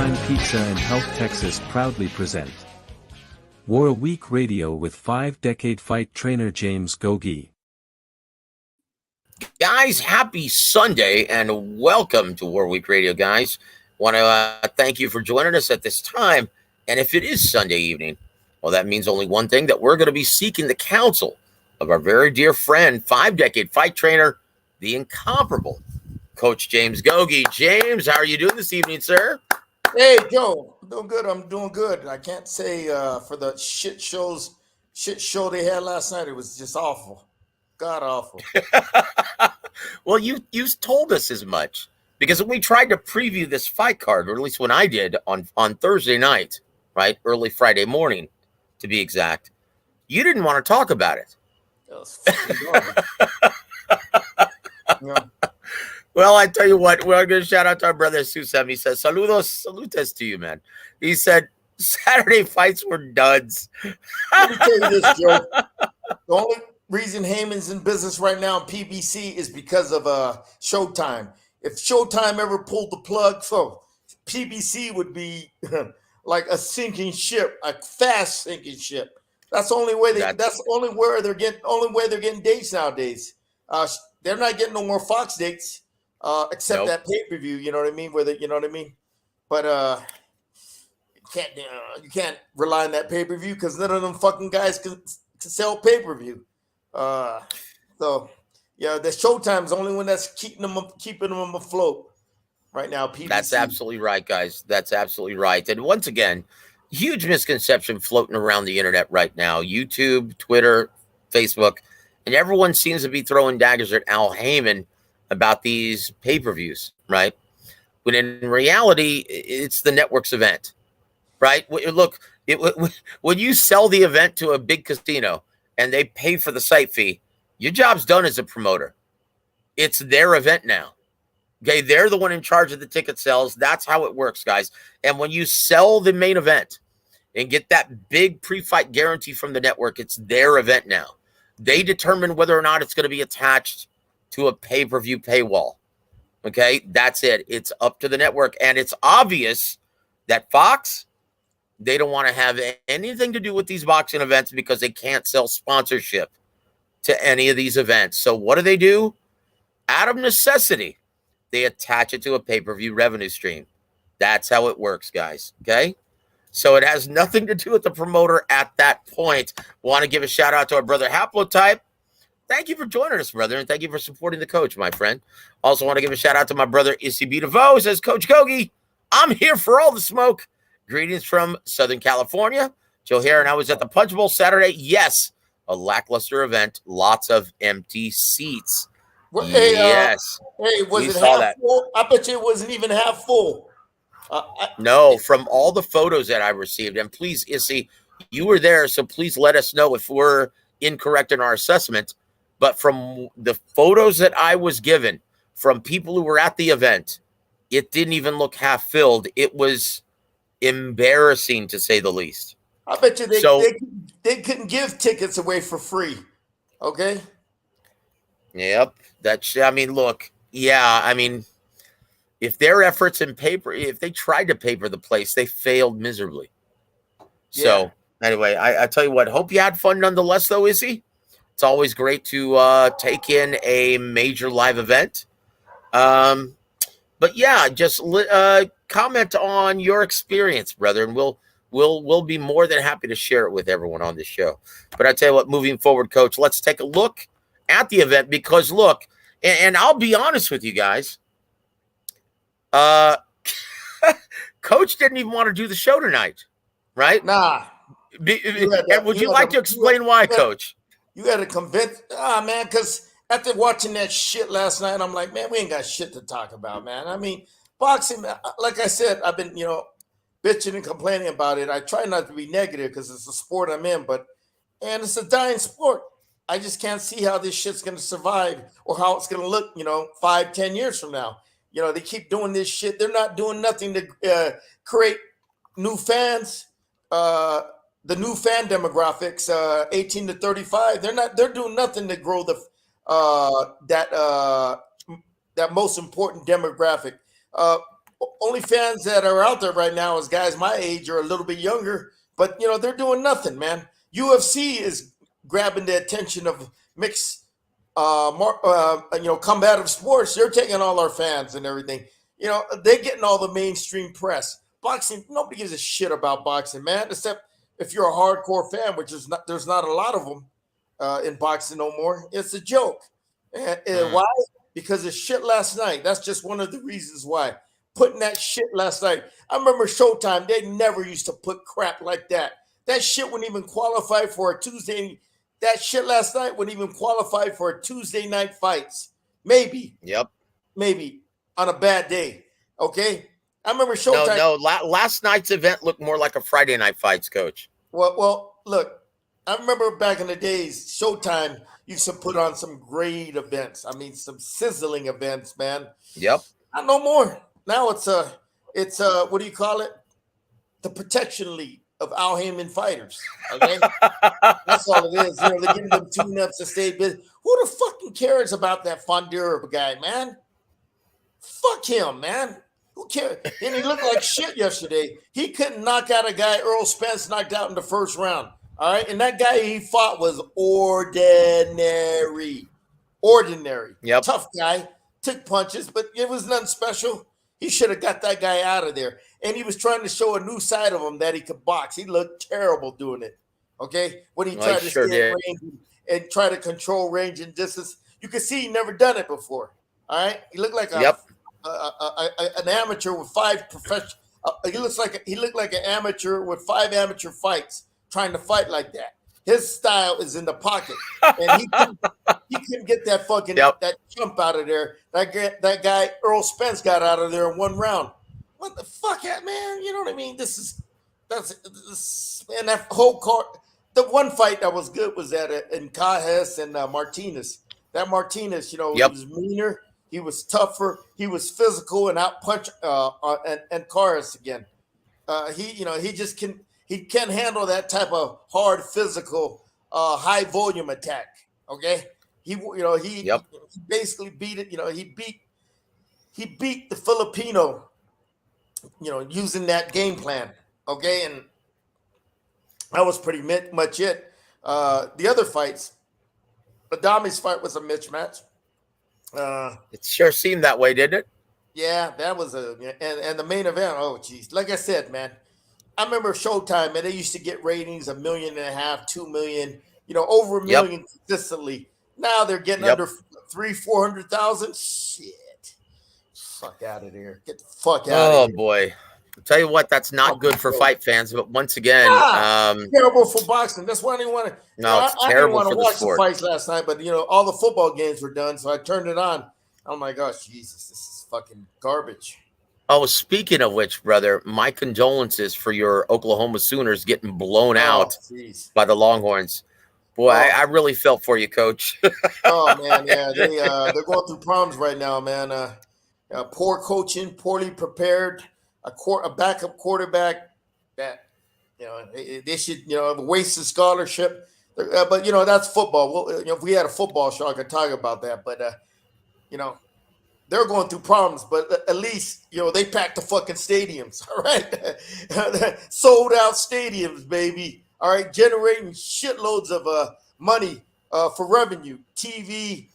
Time Pizza and Health Texas proudly present War Week Radio with 5-decade fight trainer James Gogue. Guys, happy Sunday and welcome to War Week Radio, guys. Want to thank you for joining us at this time. And if it is Sunday evening, well, that means only one thing, that we're going to be seeking the counsel of our very dear friend, 5-decade fight trainer, the incomparable Coach James Gogue. James, how are you doing this evening, sir? Hey, Joe, I'm doing good. I'm doing good. I can't say for the shit show they had last night, it was just awful. God awful. Well, you told us as much, because when we tried to preview this fight card, or at least when I did on Thursday night, right, early Friday morning to be exact, you didn't want to talk about it. That was fucking garbage. Yeah. Well, I tell you what, we're going to shout out to our brother Susem. He says, salutes to you, man. He said, Saturday fights were duds. Let me tell you this, Joe. The only reason Heyman's in business right now in PBC is because of Showtime. If Showtime ever pulled the plug, so PBC would be like a sinking ship, a fast sinking ship. That's the only way that's the only way they're getting dates nowadays. They're not getting no more Fox dates. Except that pay-per-view, you know what I mean? But you can't rely on that pay-per-view because none of them fucking guys can sell pay-per-view. So yeah, the Showtime's the only one that's keeping them afloat right now. PBC. That's absolutely right, guys. That's absolutely right. And once again, huge misconception floating around the internet right now. YouTube, Twitter, Facebook, and everyone seems to be throwing daggers at Al Heyman about these pay-per-views, right? When in reality, it's the network's event, right? Look, when you sell the event to a big casino and they pay for the site fee, your job's done as a promoter. It's their event now. Okay, they're the one in charge of the ticket sales. That's how it works, guys. And when you sell the main event and get that big pre-fight guarantee from the network, it's their event now. They determine whether or not it's going to be attached to a pay-per-view paywall. Okay, that's it. It's up to the network. And it's obvious that Fox, they don't want to have anything to do with these boxing events because they can't sell sponsorship to any of these events. So what do? Out of necessity, they attach it to a pay-per-view revenue stream. That's how it works, guys. Okay? So it has nothing to do with the promoter at that point. Want to give a shout out to our brother Haplotype. Thank you for joining us, brother, and thank you for supporting the coach, my friend. Also want to give a shout-out to my brother, Issy DeVoe, says, Coach Gogue, I'm here for all the smoke. Greetings from Southern California. Joe here, and I was at the Punch Bowl Saturday. Yes, a lackluster event. Lots of empty seats. Well, yes. Was it half full? I bet you it wasn't even half full. No, from all the photos that I received, and please, Issy, you were there, so please let us know if we're incorrect in our assessment. But from the photos that I was given from people who were at the event, it didn't even look half filled. It was embarrassing, to say the least. I bet you they couldn't give tickets away for free. Okay? Yep. Look, if their efforts if they tried to paper the place, they failed miserably. Yeah. So anyway, I tell you what, hope you had fun nonetheless, though, Izzy. It's always great to take in a major live event. But yeah, just comment on your experience, brother, and we'll be more than happy to share it with everyone on this show. But I tell you what, moving forward, Coach, let's take a look at the event because look, and I'll be honest with you guys, Coach didn't even want to do the show tonight, right? Nah. Would you like to explain why, Coach? You got to convince, man, because after watching that shit last night, I'm like, man, we ain't got shit to talk about, man. I mean, boxing, like I said, I've been, bitching and complaining about it. I try not to be negative because it's a sport I'm in, and it's a dying sport. I just can't see how this shit's going to survive or how it's going to look, 5-10 years from now. They keep doing this shit. They're not doing nothing to create new fans. The new fan demographics, 18 to 35, they're doing nothing to grow that most important demographic. only fans that are out there right now is guys my age or a little bit younger, but they're doing nothing, man. UFC is grabbing the attention of mixed, combative sports. They're taking all our fans and everything. They're getting all the mainstream press. Boxing, nobody gives a shit about boxing, man, except if you're a hardcore fan, which is not. There's not a lot of them in boxing no more. It's a joke. And why? Because of shit last night. That's just one of the reasons why. Putting that shit last night. I remember Showtime. They never used to put crap like that. That shit wouldn't even qualify for a Tuesday. That shit last night wouldn't even qualify for a Tuesday night fights. Maybe. Yep. Maybe on a bad day. Okay. I remember Showtime. No. Last night's event looked more like a Friday night fights, Coach. Well, look. I remember back in the days, Showtime used to put on some great events. I mean, some sizzling events, man. Yep. Not no more. Now it's what do you call it? The Protection League of Al Heyman fighters. Okay, that's all it is. They're giving them tune-ups to stay busy. Who the fucking cares about that Fondura guy, man? Fuck him, man. Who cares? And he looked like shit yesterday. He couldn't knock out a guy Earl Spence knocked out in the first round. All right, and that guy he fought was ordinary. Yep. Tough guy, took punches, but it was nothing special. He should have got that guy out of there. And he was trying to show a new side of him that he could box. He looked terrible doing it. Okay, when he tried to stay in range and try to control range and distance, you could see he never done it before. All right, he looked like an amateur with 5 professional. He looked like an amateur with 5 amateur fights. Trying to fight like that. His style is in the pocket. And he couldn't get that fucking that jump out of there. That guy, Earl Spence, got out of there in 1 round. What the fuck, man? You know what I mean? That's and that whole card. The one fight that was good was that in Cajes and Martinez. That Martinez, he was meaner, he was tougher, he was physical and outpunch and Cajes again. He just can. He can't handle that type of hard, physical, high volume attack. Okay, he basically beat it. He beat the Filipino. Using that game plan. Okay, and that was pretty much it. The other fights, Adami's fight was a mismatch. It sure seemed that way, didn't it? Yeah, that was and the main event. Oh, geez, like I said, man. I remember Showtime, man. They used to get ratings 1.5 million, 2 million, over 1 million consistently. Now they're getting under 300,000-400,000. Shit, fuck out of there. Get the fuck out. Oh boy, I'll tell you what, that's not good for fight fans. But once again, terrible for boxing. That's why I didn't want to. No, it's terrible for the sport. I didn't want to watch the fights last night, but all the football games were done, so I turned it on. Oh my gosh, Jesus, this is fucking garbage. Oh, speaking of which, brother, my condolences for your Oklahoma Sooners getting blown out by the Longhorns. Boy, I really felt for you, Coach. Oh man, yeah, they're going through problems right now, man. Poor coaching, poorly prepared, a backup quarterback that they should waste a scholarship. But that's football. Well, if we had a football show, I could talk about that. But they're going through problems, but at least, they packed the fucking stadiums, all right? Sold out stadiums, baby, all right? Generating shitloads of money for revenue, TV,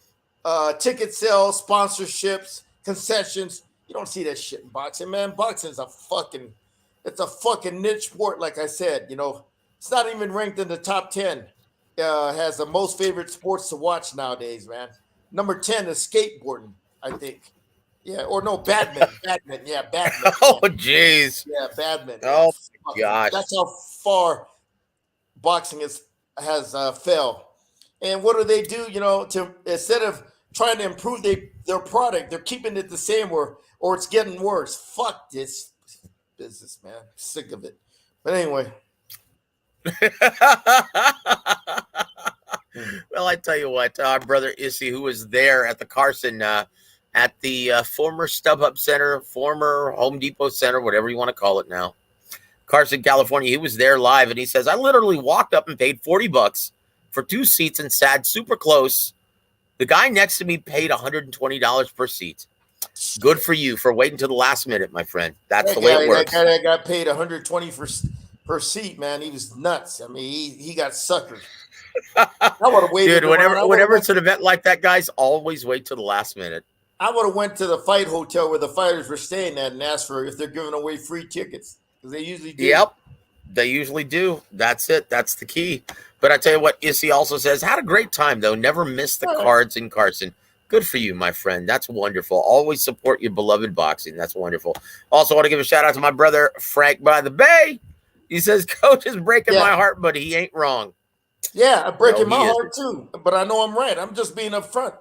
ticket sales, sponsorships, concessions. You don't see that shit in boxing, man. Boxing is a fucking niche sport, like I said. It's not even ranked in the top 10. Has the most favorite sports to watch nowadays, man. Number 10 is skateboarding. I think. Yeah, or no, badminton. Yeah, badminton. Oh, jeez. Yeah, badminton. Oh, my gosh. That's how far boxing has fell. And what do they do, to instead of trying to improve their product, they're keeping it the same or it's getting worse. Fuck this business, man. I'm sick of it. But anyway. Well, I tell you what, our brother Issy, who was there at the Carson, at the former StubHub Center, former Home Depot Center, whatever you want to call it now, Carson, California, he was there live, and he says, I literally walked up and paid $40 for 2 seats and sat super close. The guy next to me paid $120 per seat. Good for you for waiting to the last minute, my friend. That's the way it works. That guy that got paid $120 per seat, man, he was nuts. I mean, he got suckered. I would have waited. Dude, whenever it's an event like that, guys, always wait to the last minute. I would have went to the fight hotel where the fighters were staying at and asked for if they're giving away free tickets, because they usually do. Yep, they usually do. That's it. That's the key. But I tell you what, Issy also says, had a great time, though. Never missed the cards in Carson. Good for you, my friend. That's wonderful. Always support your beloved boxing. That's wonderful. Also want to give a shout out to my brother, Frank by the Bay. He says, Coach is breaking my heart, but he ain't wrong. Yeah, I'm breaking my heart too. But I know I'm right. I'm just being upfront.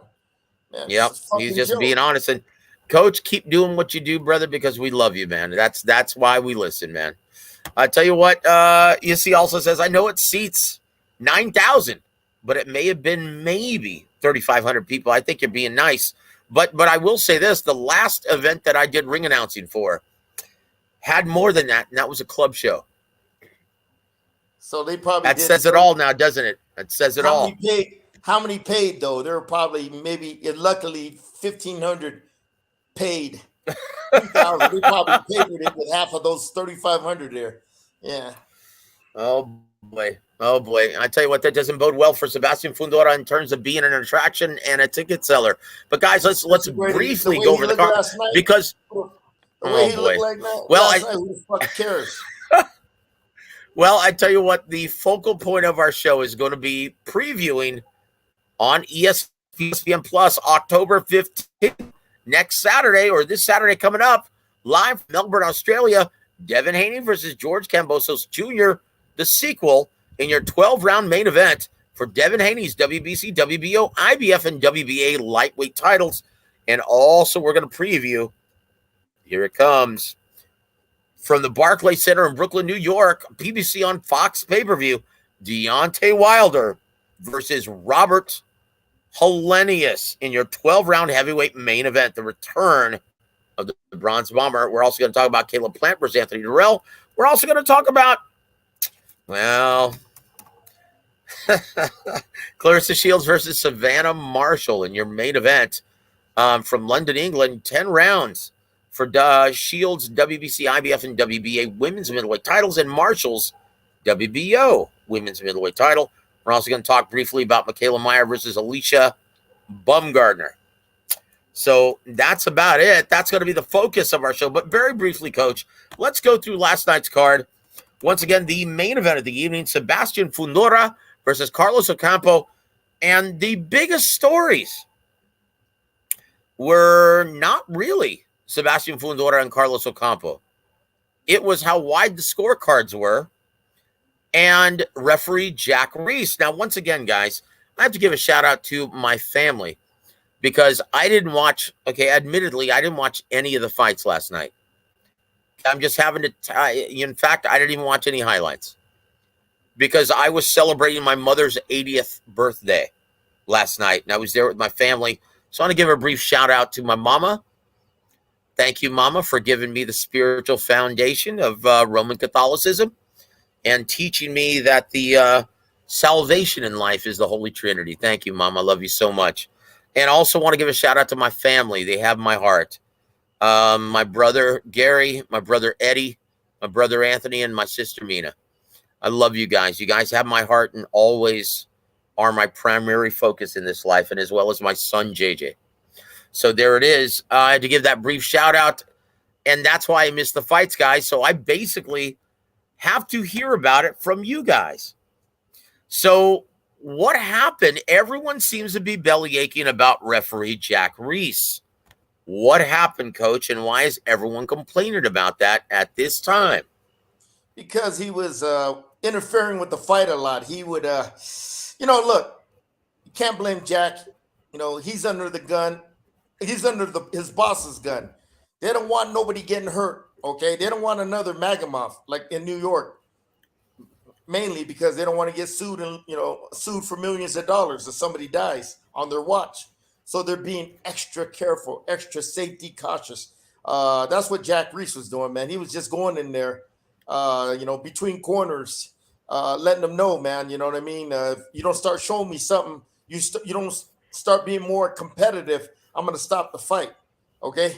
Man, yep, he's just being honest. And Coach, keep doing what you do, brother, because we love you, man. That's why we listen, man. I tell you what, Issy also says, I know it seats 9,000, but it may have been maybe 3,500 people. I think you're being nice. But I will say this, the last event that I did ring announcing for had more than that, and that was a club show. So they probably that says it all now, doesn't it? That says it all. How many paid, though? There were probably luckily 1,500 paid. 2,000. They probably paid with half of those 3,500 there. Yeah. Oh, boy. Oh, boy. I tell you what, that doesn't bode well for Sebastian Fundora in terms of being an attraction and a ticket seller. But, guys, let's briefly go over the card because the way he looked like that. Well, who the fuck cares? Well, I tell you what, the focal point of our show is going to be previewing on ESPN Plus October 15th, next Saturday, or this Saturday coming up, live from Melbourne, Australia, Devin Haney versus George Kambosos Jr., the sequel in your 12-round main event for Devin Haney's WBC, WBO, IBF, and WBA lightweight titles. And also we're going to preview, here it comes, from the Barclays Center in Brooklyn, New York, PBC on Fox pay-per-view, Deontay Wilder versus Robert Helenius in your 12-round heavyweight main event, the return of the Bronze Bomber. We're also going to talk about Caleb Plant versus Anthony Durrell. We're also going to talk about, well, Clarissa Shields versus Savannah Marshall in your main event from London, England, 10 rounds for Shields' WBC, IBF, and WBA women's middleweight titles, and Marshall's WBO women's middleweight title. We're also going to talk briefly about Michaela Meyer versus Alicia Bumgardner. So that's about it. That's going to be the focus of our show. But very briefly, Coach, let's go through last night's card. Once again, the main event of the evening, Sebastian Fundora versus Carlos Ocampo. And the biggest stories were not really Sebastian Fundora and Carlos Ocampo. It was how wide the scorecards were and referee Jack Reese. Now, once again, guys, I have to give a shout out to my family because I didn't watch, admittedly, I didn't watch any of the fights last night. I'm just having to, in fact, I didn't even watch any highlights because I was celebrating my mother's 80th birthday last night, and I was there with my family. So I want to give a brief shout out to my mama. Thank you, Mama, for giving me the spiritual foundation of Roman Catholicism and teaching me that the salvation in life is the Holy Trinity. Thank you, Mom. I love you so much. And also want to give a shout out to my family. They have my heart. My brother, Gary, my brother, Eddie, my brother, Anthony, and my sister, Mina. I love you guys. You guys have my heart and always are my primary focus in this life, and as well as my son, JJ. So there it is. I had to give that brief shout out, and that's why I missed the fights, guys. So I basically have to hear about it from you guys. So what happened? Everyone seems to be belly aching about referee Jack Reese. What happened, Coach, and why is everyone complaining about that at this time? Because he was interfering with the fight a lot. He would, look, you can't blame Jack. He's under the gun. He's under his boss's gun. They don't want nobody getting hurt, okay? They don't want another Magamoff like in New York, mainly because they don't want to get sued and sued for millions of dollars if somebody dies on their watch. So they're being extra careful, extra safety cautious. That's what Jack Reese was doing, man. He was just going in there, between corners, letting them know, man. You know what I mean? If you don't start showing me something, you don't start being more competitive, I'm going to stop the fight. Okay,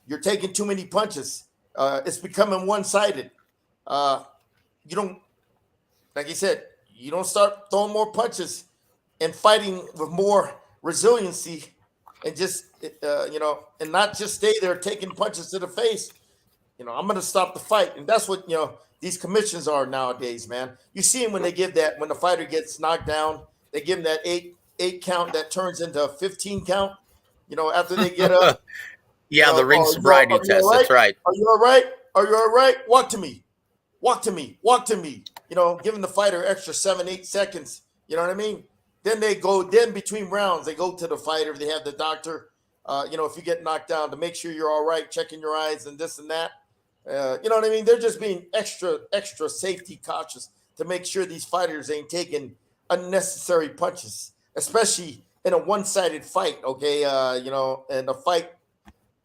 you're taking too many punches. It's becoming one-sided. You don't, like you said, you don't start throwing more punches and fighting with more resiliency, and just and not just stay there taking punches to the face. I'm going to stop the fight, and that's what these commissions are nowadays, man. You see them when they give that when the fighter gets knocked down, they give them that eight count that turns into a 15 count. After they get up. Yeah, the ring sobriety test. Right? That's right. Are you all right? Are you all right? Walk to me. Walk to me. Walk to me. Giving the fighter extra 7-8 seconds. You know what I mean? Then they go. Then between rounds, they go to the fighter. They have the doctor. If you get knocked down, to make sure you're all right, checking your eyes and this and that. You know what I mean? They're just being extra safety cautious to make sure these fighters ain't taking unnecessary punches, especially in a one-sided fight. Okay, and the fight.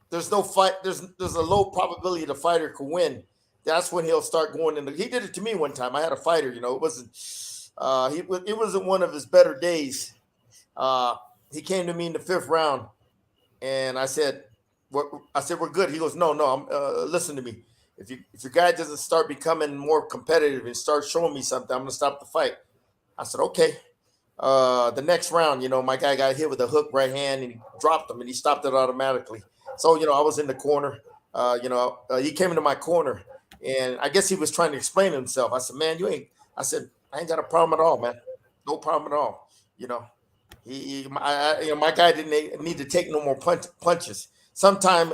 There's no fight. There's a low probability the fighter could win. That's when he'll start going into. He did it to me one time. I had a fighter. It wasn't. It wasn't one of his better days. He came to me in the 5th round, and I said, we're good. He goes, no. Listen to me. If your guy doesn't start becoming more competitive and start showing me something, I'm gonna stop the fight. I said, okay. The next round, my guy got hit with a hook right hand and he dropped him and he stopped it automatically. So, I was in the corner. He came into my corner, and I guess he was trying to explain himself. I said, man, I ain't got a problem at all, man. No problem at all. My guy didn't need to take no more punches. Sometimes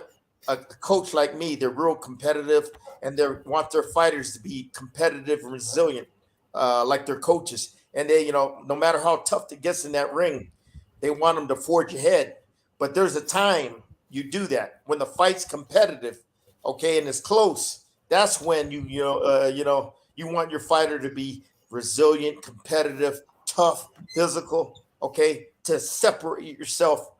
a coach like me, they're real competitive, and they want their fighters to be competitive and resilient, like their coaches. And they, no matter how tough it gets in that ring, they want them to forge ahead. But there's a time you do that when the fight's competitive, okay, and it's close. That's when you want your fighter to be resilient, competitive, tough, physical, okay, to separate yourself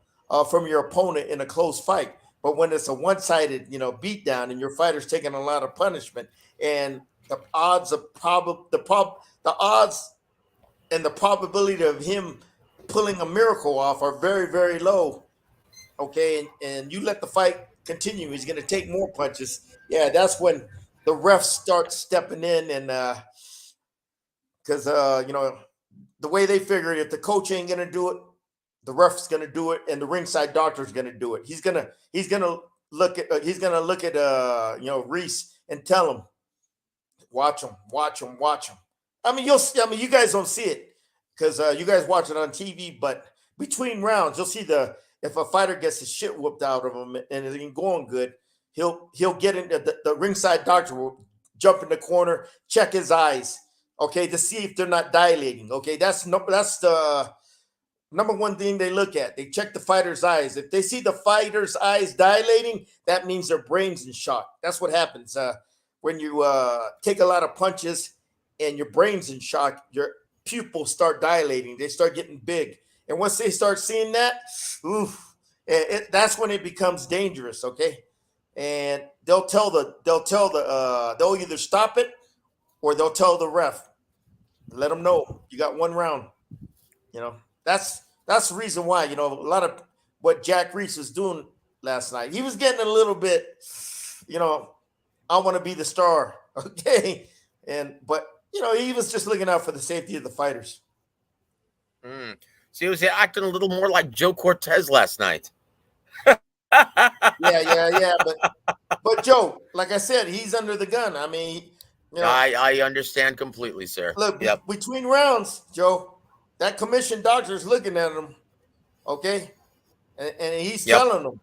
from your opponent in a close fight. But when it's a one-sided, beatdown, and your fighter's taking a lot of punishment, and the odds and the probability of him pulling a miracle off are very, very low. Okay, and you let the fight continue. He's going to take more punches. Yeah, that's when the refs start stepping in, and because the way they figure it, if the coach ain't going to do it, the ref's going to do it, and the ringside doctor's going to do it. He's gonna look at Reese and tell him, watch him. I mean, you guys don't see it because you guys watch it on TV, but between rounds, you'll see if a fighter gets his shit whooped out of him and it ain't going good, he'll get into the ringside doctor will jump in the corner, check his eyes, okay, to see if they're not dilating. Okay, that's the number one thing they look at. They check the fighter's eyes. If they see the fighter's eyes dilating, that means their brain's in shock. That's what happens when you take a lot of punches and your brain's in shock. Your pupils start dilating. They start getting big. And once they start seeing that, that's when it becomes dangerous, okay? And they'll either stop it or they'll tell the ref, let them know you got one round. That's the reason why, a lot of what Jack Reese was doing last night. He was getting a little bit, I want to be the star, okay? But he was just looking out for the safety of the fighters. So he was acting a little more like Joe Cortez last night. Yeah. But Joe, like I said, he's under the gun. I mean, I understand completely, sir. Look, between rounds, Joe, that commission doctor is looking at him, okay, and he's telling him,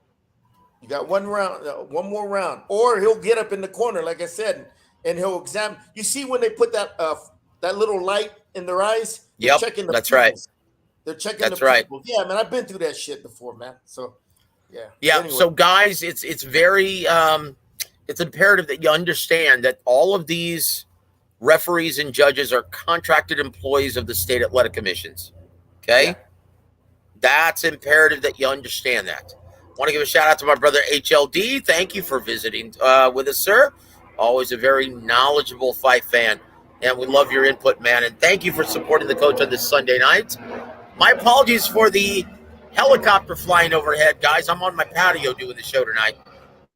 "You got one more round," or he'll get up in the corner, like I said, and he'll examine. You see when they put that little light in their eyes? Yep, checking the that's pupils. right. They're checking That's the right. pupils. Yeah, man, I've been through that shit before, man. So, yeah. Anyway. So guys, it's very it's imperative that you understand that all of these referees and judges are contracted employees of the state athletic commissions. Okay? Yeah. That's imperative that you understand that. I want to give a shout out to my brother HLD. Thank you for visiting with us, sir. Always a very knowledgeable fight fan. And we love your input, man. And thank you for supporting the coach on this Sunday night. My apologies for the helicopter flying overhead, guys. I'm on my patio doing the show tonight.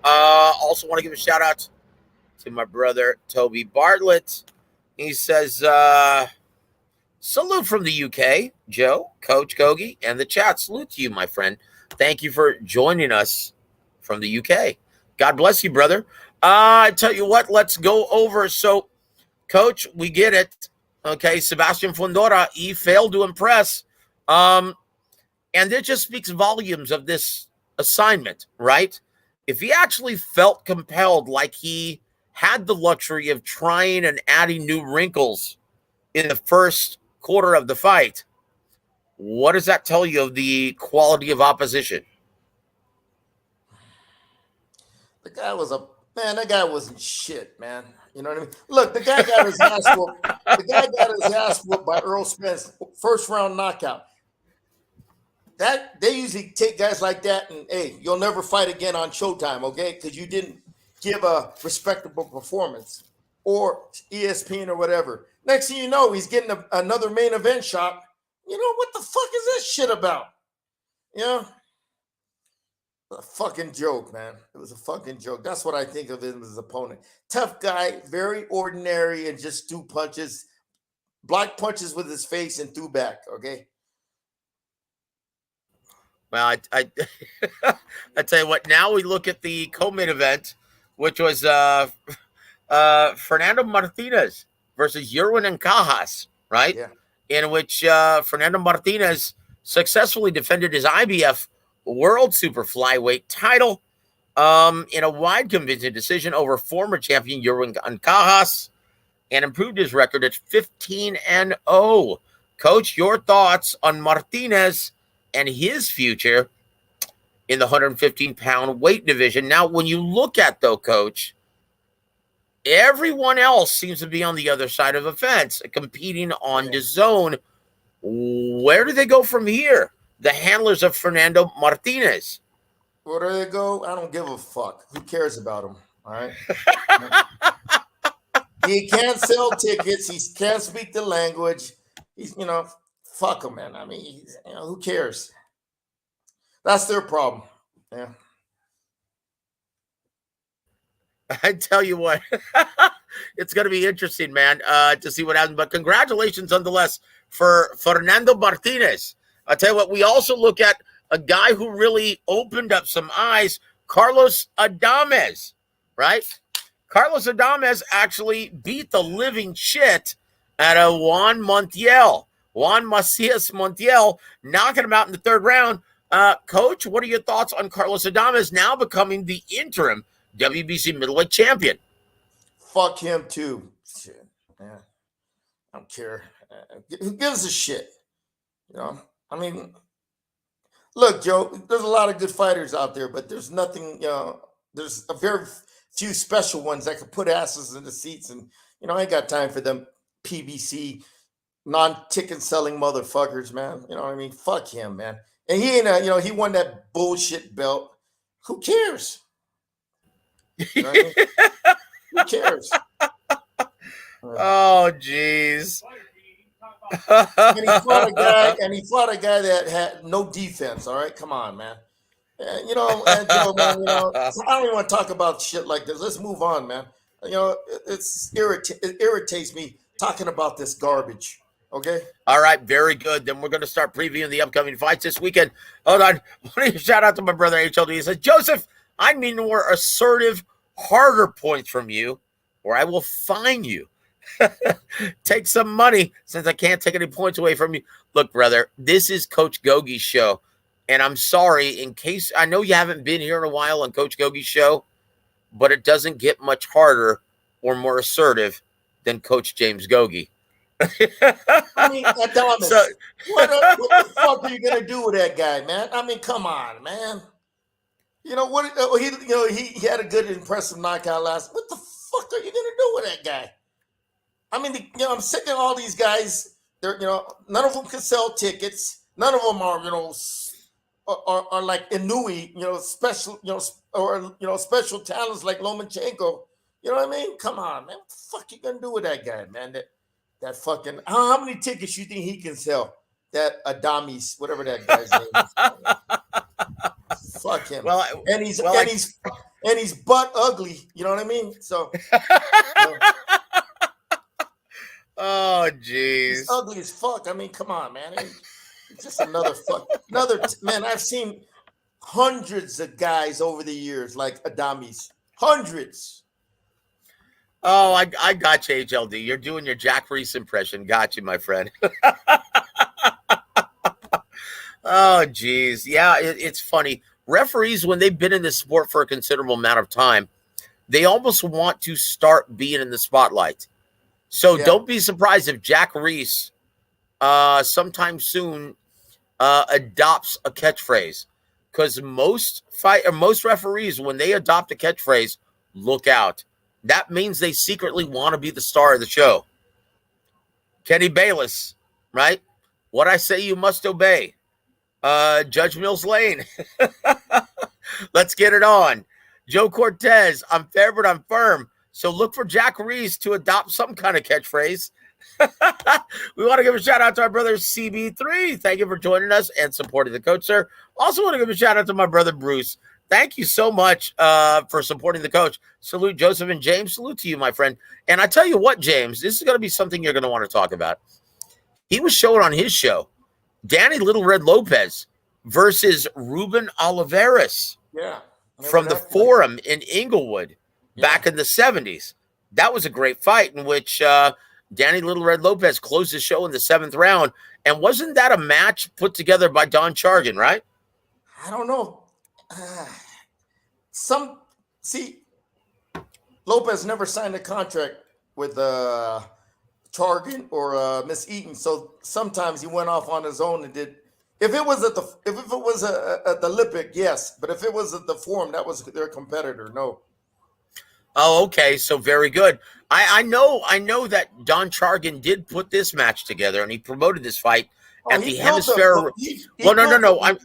Also want to give a shout out to my brother Toby Bartlett. He says, salute from the UK, Joe, Coach Gogue, and the chat. Salute to you, my friend. Thank you for joining us from the UK. God bless you, brother. I tell you what, let's go over. So, Coach, we get it. Okay, Sebastian Fundora, he failed to impress. And it just speaks volumes of this assignment, right? If he actually felt compelled, like he had the luxury of trying and adding new wrinkles in the first quarter of the fight, what does that tell you of the quality of opposition? That guy wasn't shit, man. You know what I mean? Look, the guy got his ass whooped. The guy got his ass whooped by Earl Spence, first round knockout. That they usually take guys like that and hey, you'll never fight again on Showtime, okay? Because you didn't give a respectable performance or ESPN or whatever. Next thing you know, he's getting another main event shot. You know what the fuck is this shit about? You know? A fucking joke, man. It was a fucking joke. That's what I think of him as his opponent. Tough guy, very ordinary, and just threw punches, blocked punches with his face and threw back. Okay. Well, I tell you what. Now we look at the co-main event, which was Fernando Martinez versus Yerwin Ancajas, right? Yeah. In which Fernando Martinez successfully defended his IBF World Super Flyweight title in a wide convincing decision over former champion Yerwin Ancajas and improved his record at 15-0. Coach, your thoughts on Martinez and his future in the 115-pound weight division? Now, when you look at, though, Coach, everyone else seems to be on the other side of the fence, competing on DAZN. Where do they go from here? The handlers of Fernando Martinez. Where do they go? I don't give a fuck. Who cares about him? All right. He can't sell tickets. He can't speak the language. He's, fuck him, man. I mean, who cares? That's their problem. Yeah. I tell you what, it's going to be interesting, man, to see what happens. But congratulations, nonetheless, for Fernando Martinez. I tell you what, we also look at a guy who really opened up some eyes, Carlos Adames, right? Carlos Adames actually beat the living shit out of Juan Macias Montiel, knocking him out in the third round. Coach, what are your thoughts on Carlos Adames now becoming the interim WBC middleweight champion? Fuck him too. Shit. Yeah. I don't care. Who gives a shit? I mean, look, Joe, there's a lot of good fighters out there, but there's nothing, there's a very few special ones that could put asses in the seats. And, I ain't got time for them PBC non-ticket selling motherfuckers, man. You know what I mean? Fuck him, man. And he ain't, he won that bullshit belt. Who cares? You know what I mean? Who cares? Oh, jeez. And he fought a guy that had no defense. All right, come on, man. And, Joe, man, I don't even want to talk about shit like this. Let's move on, man. It irritates me talking about this garbage. Okay. All right, very good. Then we're going to start previewing the upcoming fights this weekend. Hold on. Shout out to my brother HLD. He says, Joseph, I need more assertive, harder points from you, or I will fine you. Take some money since I can't take any points away from you. Look, brother, this is Coach Gogue's show. And I'm sorry, in case I know you haven't been here in a while on Coach Gogue's show, but it doesn't get much harder or more assertive than Coach James Gogue. I mean, Adonis, so, what the fuck are you gonna do with that guy, man? I mean, come on, man. He had a good, impressive knockout last. What the fuck are you gonna do with that guy? I mean, I'm sick of all these guys. They're, none of them can sell tickets. None of them are, are like Inui, special, or special talents like Lomachenko. You know what I mean? Come on, man. What the fuck you gonna do with that guy, man? That fucking how many tickets you think he can sell? that Adamis, whatever that guy's name is. Fuck him. Well, and he's butt ugly. You know what I mean? So oh he's jeez. ugly as fuck. I mean, come on, man. It's just another man. I've seen hundreds of guys over the years like Adamis. Hundreds. Oh, I got you, HLD. You're doing your Jack Reese impression. Got you, my friend. Oh, geez. Yeah, it's funny. Referees, when they've been in this sport for a considerable amount of time, they almost want to start being in the spotlight. So don't be surprised if Jack Reese sometime soon adopts a catchphrase. Because most referees, when they adopt a catchphrase, look out. That means they secretly want to be the star of the show. Kenny Bayless, right? What I say you must obey. Judge Mills Lane. Let's get it on. Joe Cortez, I'm fair but I'm firm. So look for Jack Reese to adopt some kind of catchphrase. We want to give a shout out to our brother CB3. Thank you for joining us and supporting the coach, sir. Also want to give a shout out to my brother Bruce. Thank you so much for supporting the coach. Salute Joseph and James. Salute to you, my friend. And I tell you what, James, this is going to be something you're going to want to talk about. He was showing on his show Danny Little Red Lopez versus Ruben Olivares from the Forum in Inglewood back in the 70s. That was a great fight in which Danny Little Red Lopez closed his show in the 7th round. And wasn't that a match put together by Don Chargan, right? I don't know. Lopez never signed a contract with Chargan or Miss Eaton, so sometimes he went off on his own and did. If it was at the Olympic, yes, but if it was at the Forum, that was their competitor. No. Oh, okay. So very good. I know that Don Chargan did put this match together and he promoted this fight at the Hemisphere. No.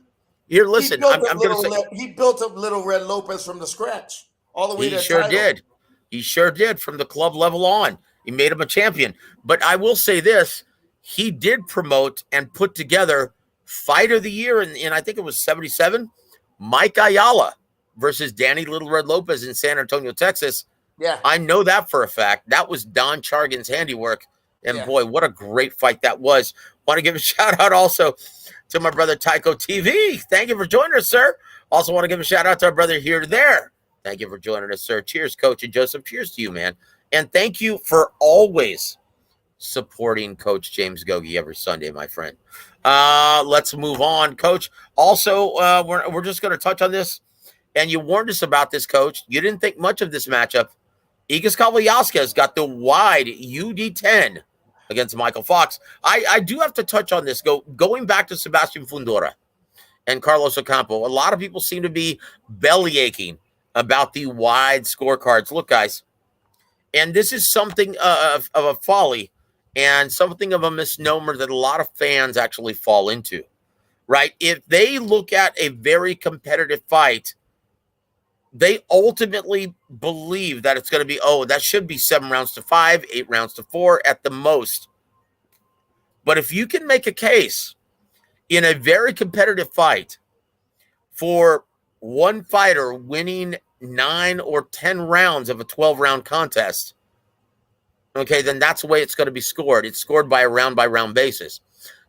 Here, listen. I'm going to say he built up Little Red Lopez from the scratch all the way to He sure did. He sure did from the club level on. He made him a champion. But I will say this: he did promote and put together Fight of the Year in I think it was 77. Mike Ayala versus Danny Little Red Lopez in San Antonio, Texas. Yeah, I know that for a fact. That was Don Chargan's handiwork. And boy, what a great fight that was. Want to give a shout out also to my brother Tycho TV. Thank you for joining us, sir. Also want to give a shout out to our brother Here to There. Thank you for joining us, sir. Cheers, Coach and Joseph. Cheers to you, man. And thank you for always supporting Coach James Gogue every Sunday, my friend. Let's move on, Coach. Also, we're just going to touch on this. And you warned us about this, Coach. You didn't think much of this matchup. Igas Kavaliauskas got the wide UD10 against Michael Fox. I do have to touch on this. Going back to Sebastian Fundora and Carlos Ocampo, a lot of people seem to be belly aching about the wide scorecards. Look, guys, and this is something of a folly and something of a misnomer that a lot of fans actually fall into, right? If they look at a very competitive fight, they ultimately believe that it's going to be, that should be 7 rounds to 5, 8 rounds to 4 at the most. But if you can make a case in a very competitive fight for one fighter winning 9 or 10 rounds of a 12-round contest, okay, then that's the way it's going to be scored. It's scored by a round-by-round basis.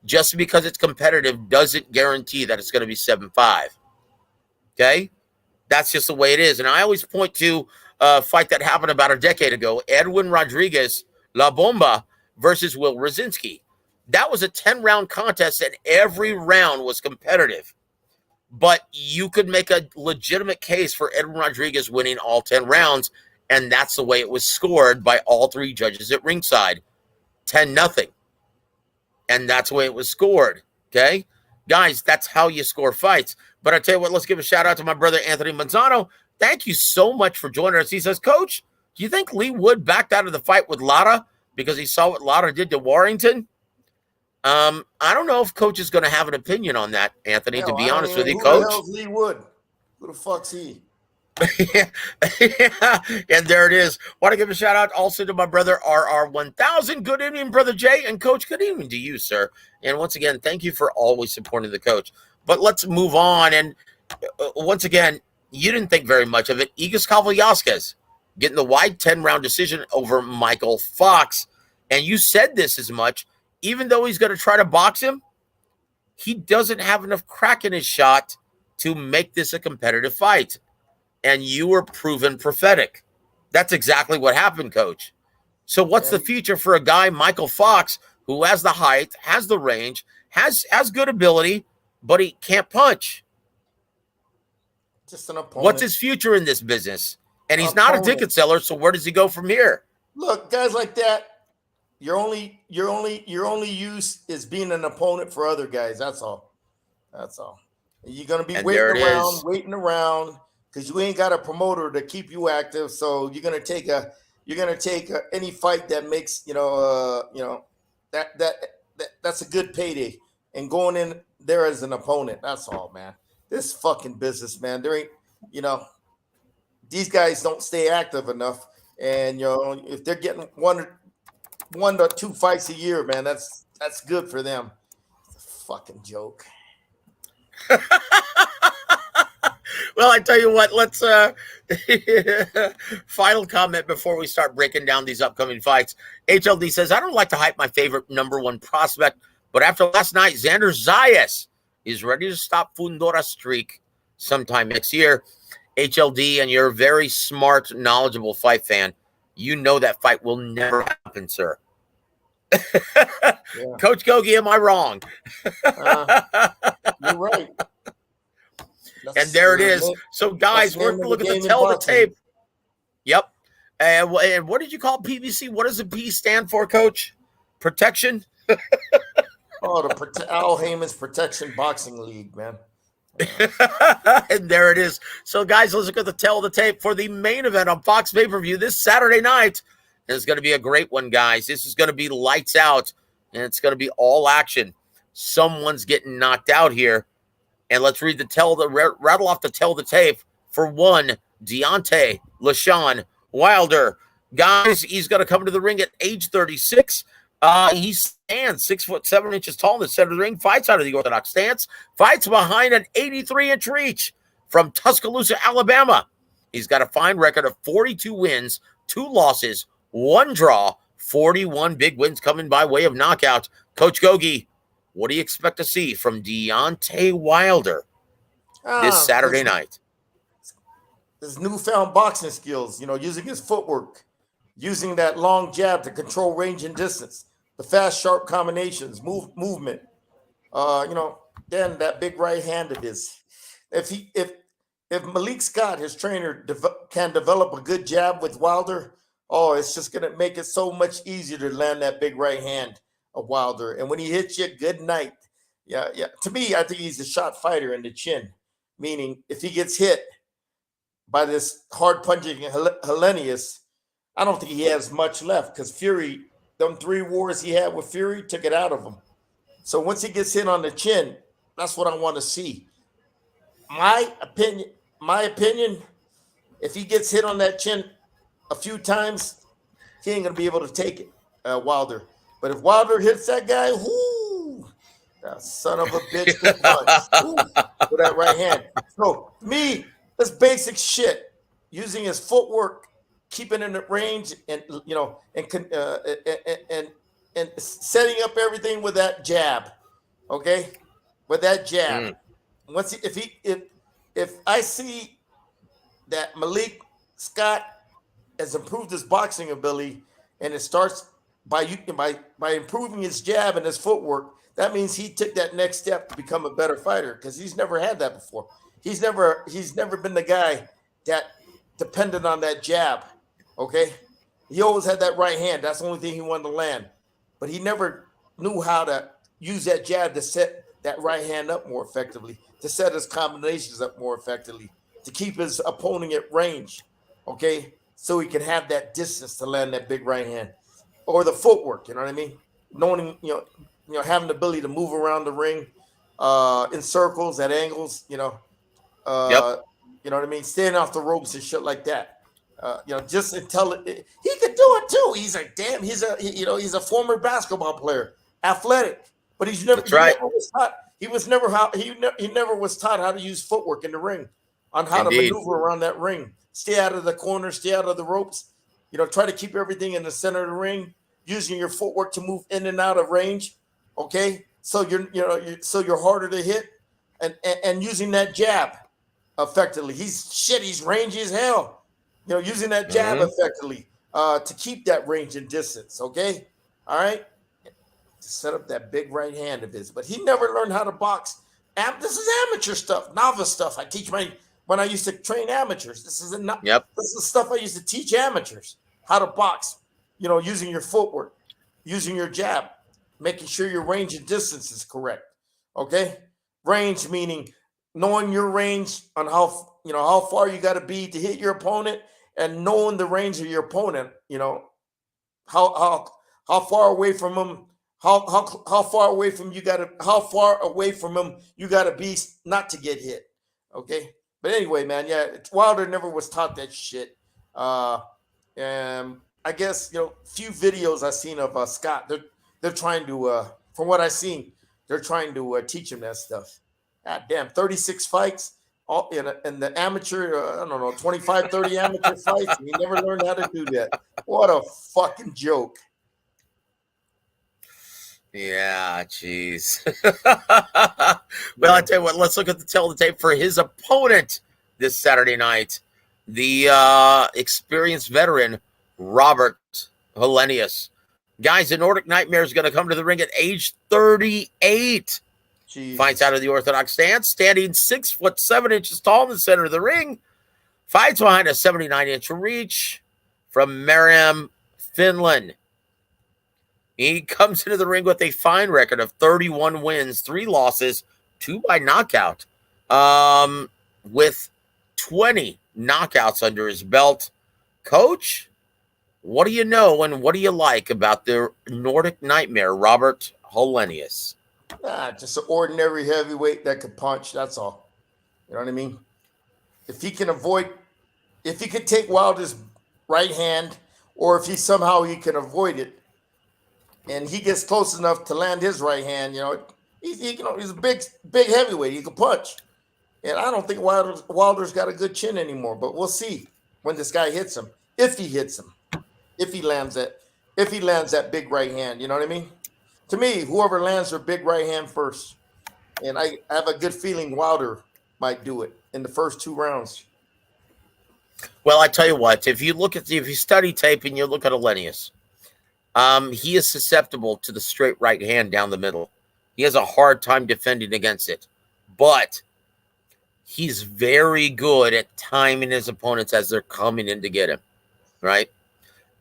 Just because it's competitive doesn't guarantee that it's going to be 7-5. Okay? That's just the way it is. And I always point to a fight that happened about a decade ago, Edwin Rodriguez, La Bomba versus Will Rosinski. That was a 10-round contest, and every round was competitive. But you could make a legitimate case for Edwin Rodriguez winning all 10 rounds, and that's the way it was scored by all 3 judges at ringside, 10-0. And that's the way it was scored, okay? Guys, that's how you score fights. But I tell you what, let's give a shout out to my brother Anthony Manzano. Thank you so much for joining us. He says, Coach, do you think Lee Wood backed out of the fight with Lara because he saw what Lara did to Warrington? I don't know if Coach is going to have an opinion on that, Anthony, to be honest with you, Coach. Who the hell's Lee Wood? Who the fuck's he? Yeah, yeah, and there it is. Want to give a shout out also to my brother RR1000. Good evening, brother Jay, and Coach. Good evening to you, sir. And once again, thank you for always supporting the coach. But let's move on. And once again, you didn't think very much of it. Igas Kavalyaskis getting the wide 10-round decision over Michael Fox. And you said this as much. Even though he's going to try to box him, he doesn't have enough crack in his shot to make this a competitive fight. And you were proven prophetic. That's exactly what happened, Coach. So what's the future for a guy, Michael Fox, who has the height, has the range, has good ability, but he can't punch? Just an opponent. What's his future in this business? And he's not a ticket seller, so where does he go from here? Look, guys like that, your only use is being an opponent for other guys. That's all. You're gonna be waiting around because you ain't got a promoter to keep you active. So you're gonna take any fight that makes that's a good payday and going in there as an opponent. That's all, man. This fucking business, man. There ain't these guys don't stay active enough, and if they're getting one to two fights a year, man, that's good for them. It's a fucking joke. Well, I tell you what, let's final comment before we start breaking down these upcoming fights. HLD says, I don't like to hype my favorite number one prospect, but after last night, Xander Zayas is ready to stop Fundora's streak sometime next year. HLD, and you're a very smart, knowledgeable fight fan. You know that fight will never happen, sir. Yeah. Coach Gogue, am I wrong? You're right. And there it is. So, guys, we're going to look at the tell the tape. Yep. And what did you call PBC? What does the P stand for, Coach? Protection? The Al Heyman's Protection Boxing League, man. And there it is. So, guys, let's look at the tell the tape for the main event on Fox pay-per-view this Saturday night. It's going to be a great one, guys. This is going to be lights out, and it's going to be all action. Someone's getting knocked out here. And let's read rattle off the tell the tape for one, Deontay LaShawn Wilder. Guys, he's going to come to the ring at age 36. He stands 6'7" tall in the center of the ring, fights out of the orthodox stance, fights behind an 83-inch reach from Tuscaloosa, Alabama. He's got a fine record of 42 wins, 2 losses, 1 draw, 41 big wins coming by way of knockout. Coach Gogue, what do you expect to see from Deontay Wilder this Saturday night? His newfound boxing skills, using his footwork, using that long jab to control range and distance, the fast, sharp combinations, movement. Then that big right hand of his. If Malik Scott, his trainer, can develop a good jab with Wilder, it's just gonna make it so much easier to land that big right hand of Wilder. And when he hits you, good night. Yeah. To me, I think he's a shot fighter in the chin. Meaning, if he gets hit by this hard punching Helenius, I don't think he has much left because Fury, them 3 wars he had with Fury took it out of him. So once he gets hit on the chin, that's what I want to see. My opinion, if he gets hit on that chin a few times, he ain't gonna be able to take it, Wilder. But if Wilder hits that guy, that son of a bitch can punch with that right hand. So me, that's basic shit. Using his footwork, keeping in the range, and and setting up everything with that jab. Okay, with that jab. Once if I see that Malik Scott has improved his boxing ability, and it starts by improving his jab and his footwork, that means he took that next step to become a better fighter because he's never had that before. He's never been the guy that depended on that jab. Okay, he always had that right hand. That's the only thing he wanted to land, but he never knew how to use that jab to set that right hand up more effectively, to set his combinations up more effectively, to keep his opponent at range. Okay, so he can have that distance to land that big right hand. Or the footwork, you know what I mean? Knowing, having the ability to move around the ring in circles, at angles, You know what I mean? Staying off the ropes and shit like that. Just intelligent. He could do it too. He's like, damn. He's a former basketball player, athletic, but That's right. never was taught. He never was taught how to use footwork in the ring, on how to Indeed. maneuver around that ring. Stay out of the corner. Stay out of the ropes. Try to keep everything in the center of the ring, using your footwork to move in and out of range. Okay, so you're harder to hit, and using that jab effectively. He's rangy as hell. Using that jab effectively to keep that range and distance. Okay, all right. To set up that big right hand of his, but he never learned how to box. This is amateur stuff, novice stuff. I teach when I used to train amateurs. This is stuff I used to teach amateurs how to box. Using your footwork, using your jab, making sure your range and distance is correct. Okay, range meaning knowing your range on how far you got to be to hit your opponent, and knowing the range of your opponent. How far away from him. How far away from you got to? How far away from him you got to be not to get hit? Okay, but anyway, man, yeah, Wilder never was taught that shit. And I guess few videos I've seen of Scott. They're trying to, from what I've seen, they're trying to teach him that stuff. God damn, 36 fights, all in the amateur. I don't know, 25, 30 amateur fights. And he never learned how to do that. What a fucking joke. Yeah, jeez. Well, I tell you what, let's look at the tail of the tape for his opponent this Saturday night. The experienced veteran, Robert Helenius. Guys, the Nordic Nightmare is going to come to the ring at age 38. Jesus. Fights out of the orthodox stance, standing 6'7" tall in the center of the ring. Fights behind a 79-inch reach from Mariehamn, Finland. He comes into the ring with a fine record of 31 wins, 3 losses, 2 by knockout, with 20 knockouts under his belt. Coach, what do you know and what do you like about the Nordic Nightmare, Robert Helenius? Just an ordinary heavyweight that could punch. That's all. You know what I mean? If he could take Wilder's right hand, or if he can avoid it, and he gets close enough to land his right hand, he's a big heavyweight. He can punch, and I don't think Wilder's got a good chin anymore. But we'll see when this guy hits him. If he hits him, if he lands that big right hand, you know what I mean? To me, whoever lands their big right hand first, and I have a good feeling Wilder might do it in the first 2 rounds. Well, I tell you what, if you study tape and you look at Helenius, he is susceptible to the straight right hand down the middle. He has a hard time defending against it, but he's very good at timing his opponents as they're coming in to get him, right?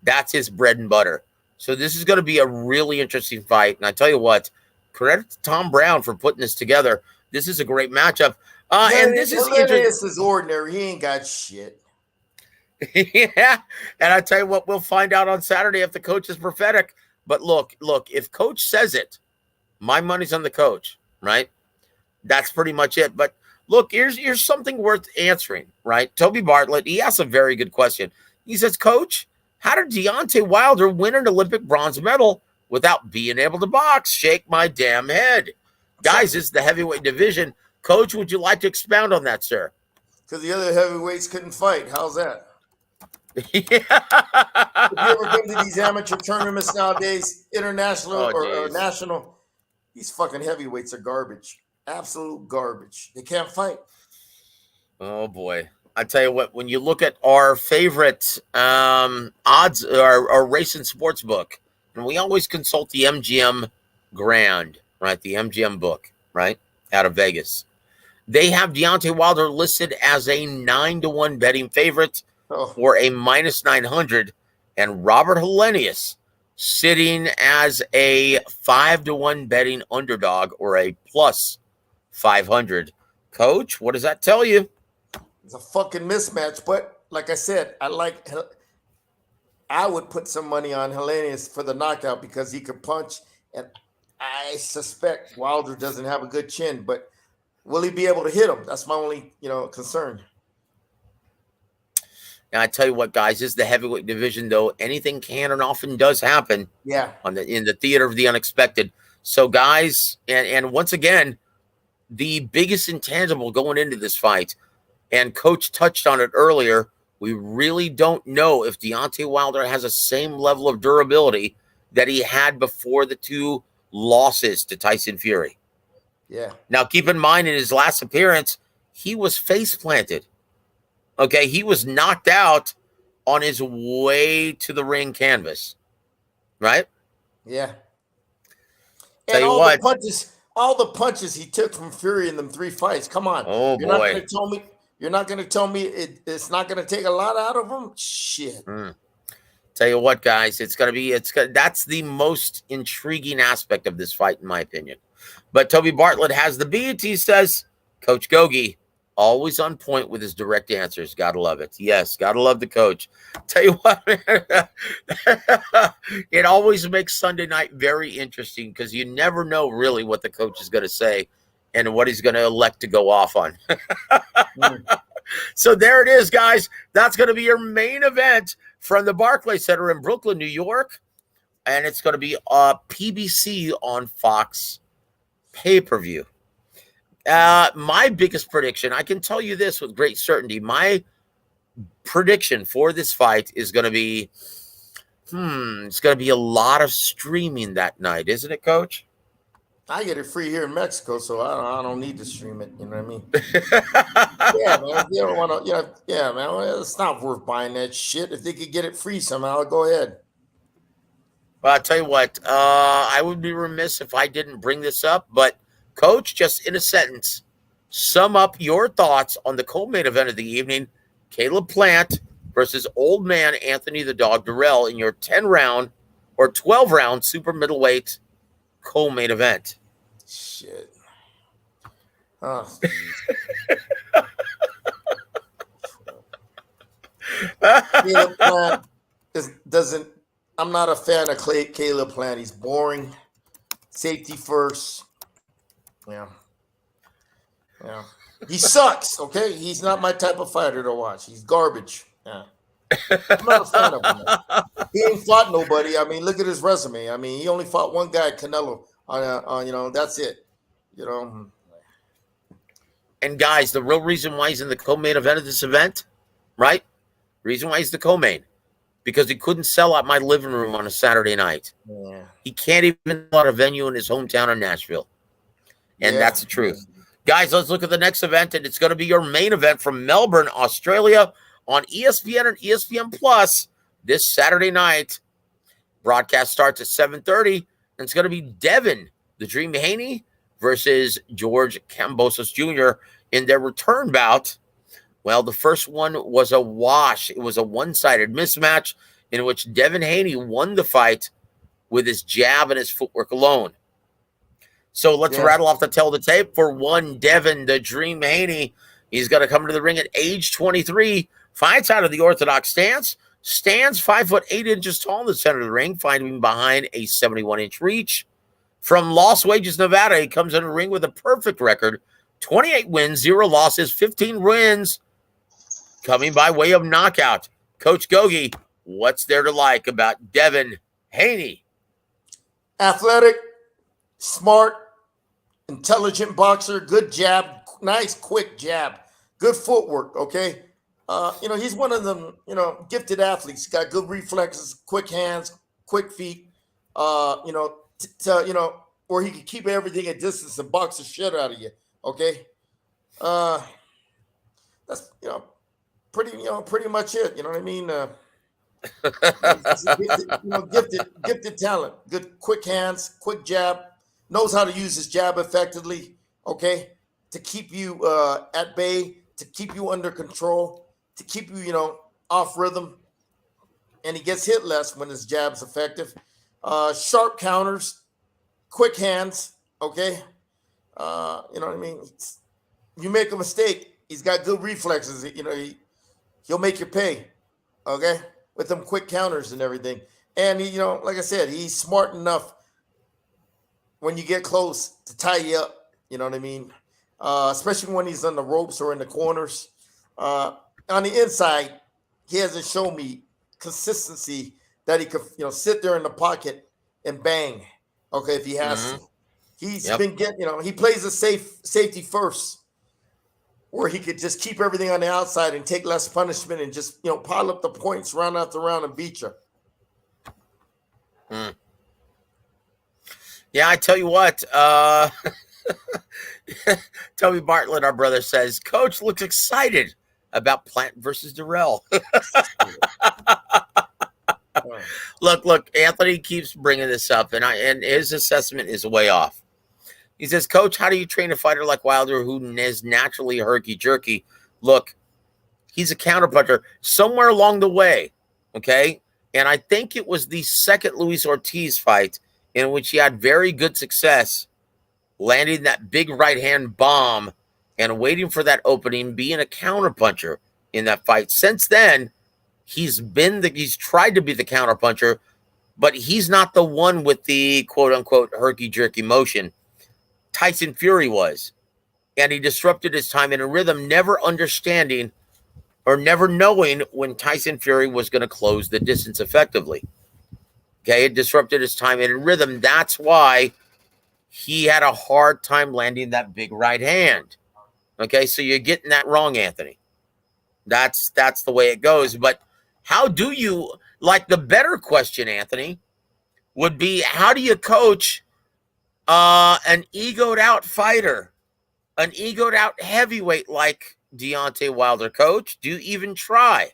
That's his bread and butter. So this is going to be a really interesting fight. And I tell you what, credit to Tom Brown for putting this together. This is a great matchup. And this is ordinary. He ain't got shit. Yeah, and I tell you what, we'll find out on Saturday if the coach is prophetic. But look, if coach says it, my money's on the coach, right? That's pretty much it. But look, here's something worth answering, right? Toby Bartlett, he asked a very good question. He says, Coach, how did Deontay Wilder win an Olympic bronze medal without being able to box? Shake my damn head. Guys, this is the heavyweight division. Coach, would you like to expound on that, sir? Because the other heavyweights couldn't fight. How's that? Yeah. If you ever been to these amateur tournaments nowadays, international or national, these fucking heavyweights are garbage. Absolute garbage. They can't fight. Oh, boy. I tell you what, when you look at our favorite odds, our racing sports book, and we always consult the MGM Grand, right? The MGM book, right? Out of Vegas. They have Deontay Wilder listed as a 9-1 betting favorite. Or a -900, and Robert Helenius sitting as a 5-1 betting underdog or a +500. Coach, what does that tell you? It's a fucking mismatch, but like I said, I would put some money on Helenius for the knockout because he could punch, and I suspect Wilder doesn't have a good chin, but will he be able to hit him? That's my only, concern. And I tell you what, guys, this is the heavyweight division, though. Anything can and often does happen. Yeah. In the theater of the unexpected. So, guys, and once again, the biggest intangible going into this fight, and Coach touched on it earlier, we really don't know if Deontay Wilder has the same level of durability that he had before the 2 losses to Tyson Fury. Yeah. Now, keep in mind, in his last appearance, he was face planted. Okay, he was knocked out on his way to the ring canvas, right? Yeah. Tell And you all what, the punches he took from Fury in them 3 fights. Come on. oh You're not boy. going to tell me you're not going to tell me it's not going to take a lot out of him? Shit. Tell you what, guys, that's the most intriguing aspect of this fight, in my opinion. But Toby Bartlett has the beat. He says, Coach Gogue, always on point with his direct answers. Gotta love it. Yes, gotta love the coach. Tell you what, it always makes Sunday night very interesting because you never know really what the coach is going to say and what he's going to elect to go off on. So there it is, guys. That's going to be your main event from the Barclays Center in Brooklyn, New York. And it's going to be PBC on Fox pay-per-view. My biggest prediction, I can tell you this with great certainty. My prediction for this fight is going to be, it's going to be a lot of streaming that night, isn't it, Coach? I get it free here in Mexico, so I don't need to stream it. You know what I mean? Yeah, man. They don't want to. Yeah, man. Well, it's not worth buying that shit. If they could get it free somehow, go ahead. Well, I'll tell you what. I would be remiss if I didn't bring this up, but Coach, just in a sentence, sum up your thoughts on the co-main event of the evening: Caleb Plant versus Old Man Anthony the Dog Durrell in your 10-round or 12-round super middleweight co-main event. Shit. Oh. Caleb Plant doesn't. I'm not a fan of Caleb Plant. He's boring. Safety first. Yeah. He sucks. Okay, he's not my type of fighter to watch. He's garbage. Yeah. I'm not a fan of him. He ain't fought nobody. I mean, look at his resume. I mean, he only fought one guy, Canelo. On that's it. And guys, the real reason why he's in the co-main event of this event, right? Reason why he's the co-main, because he couldn't sell out my living room on a Saturday night. Yeah. He can't even sell out a venue in his hometown of Nashville. And that's the truth. Guys, let's look at the next event, and it's going to be your main event from Melbourne, Australia, on ESPN and ESPN Plus this Saturday night. Broadcast starts at 7:30, and it's going to be Devin, the Dream Haney, versus George Kambosos Jr. in their return bout. Well, the first one was a wash. It was a one-sided mismatch in which Devin Haney won the fight with his jab and his footwork alone. So let's rattle off the tell the tape. For one, Devin, the Dream Haney, he's going to come to the ring at age 23, fights out of the orthodox stance, stands 5'8" tall in the center of the ring, fighting behind a 71-inch reach. From Las Vegas, Nevada, he comes in the ring with a perfect record, 28 wins, 0 losses, 15 wins, coming by way of knockout. Coach Gogue, what's there to like about Devin Haney? Athletic, smart, intelligent boxer, good jab, nice quick jab, good footwork, okay? He's one of them, gifted athletes. He's got good reflexes, quick hands, quick feet, where he can keep everything at distance and box the shit out of you, okay? That's, pretty much it, you know what I mean? Gifted talent, good quick hands, quick jab, knows how to use his jab effectively, okay, to keep you at bay, to keep you under control, to keep you, off rhythm, and he gets hit less when his jab's effective. Sharp counters, quick hands, okay, you know what I mean? You make a mistake, he's got good reflexes, he'll make you pay, okay, with them quick counters and everything. And he, like I said, he's smart enough when you get close to tie you up, you know what I mean? Especially when he's on the ropes or in the corners. On the inside, he hasn't shown me consistency that he could, sit there in the pocket and bang. Okay, if he has to, he's been getting, he plays a safety first, where he could just keep everything on the outside and take less punishment and just, pile up the points round after round and beat you. Yeah, I tell you what, Toby Bartlett, our brother, says, Coach looks excited about Plant versus Durrell. Look, Anthony keeps bringing this up, and his assessment is way off. He says, Coach, how do you train a fighter like Wilder who is naturally herky-jerky? Look, he's a counterpuncher somewhere along the way, okay? And I think it was the second Luis Ortiz fight in which he had very good success landing that big right-hand bomb and waiting for that opening, being a counterpuncher in that fight. Since then, he's tried to be the counterpuncher, but he's not the one with the quote-unquote herky-jerky motion. Tyson Fury was. And he disrupted his time in a rhythm, never understanding or never knowing when Tyson Fury was going to close the distance effectively. Okay, it disrupted his time in a rhythm. That's why he had a hard time landing that big right hand. Okay, so you're getting that wrong, Anthony. That's the way it goes. But how do you, like, the better question, Anthony, would be, how do you coach an egoed out fighter, an egoed out heavyweight like Deontay Wilder? Coach, do you even try?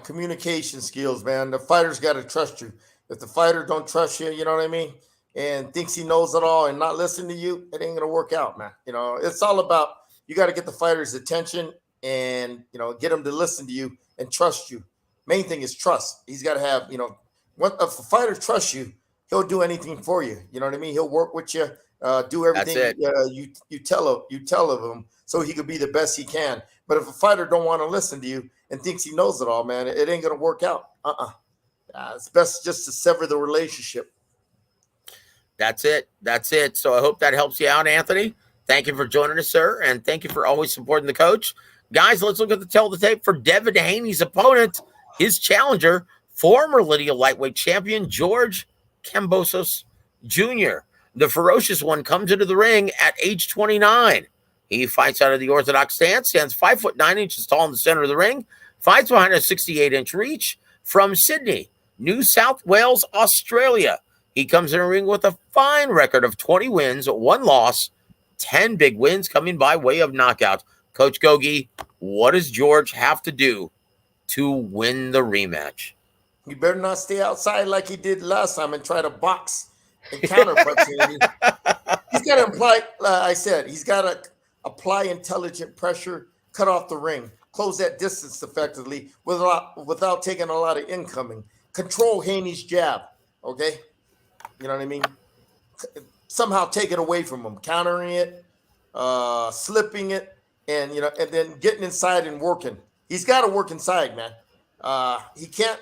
Communication skills, man. The fighter's got to trust you. If the fighter don't trust you, you know what I mean, and thinks he knows it all and not listening to you, it ain't gonna work out, man. It's all about, you got to get the fighter's attention and get him to listen to you and trust you. Main thing is trust. He's got to have, if a fighter trusts you, he'll do anything for you. You know what I mean? He'll work with you, do everything you tell of him, so he could be the best he can. But if a fighter don't want to listen to you and thinks he knows it all, man, it ain't gonna work out. It's best just to sever the relationship. That's it. So I hope that helps you out, Anthony. Thank you for joining us, sir, and thank you for always supporting the coach. Guys, let's look at the tell the tape for Devin Haney's opponent, his challenger, former lineal lightweight champion George Kambosos Jr. The ferocious one comes into the ring at age 29. He fights out of the orthodox stance, stands 5'9" tall in the center of the ring, fights behind a 68-inch reach. From Sydney, New South Wales, Australia. He comes in a ring with a fine record of 20 wins, 1 loss, 10 big wins coming by way of knockout. Coach Gogue, what does George have to do to win the rematch? He better not stay outside like he did last time and try to box and counterpunch him. He's got to apply, he's got to apply intelligent pressure, cut off the ring, close that distance effectively without taking a lot of incoming. Control Haney's jab, okay? You know what I mean? Somehow take it away from him, countering it, slipping it, and then getting inside and working. He's got to work inside, man. He can't.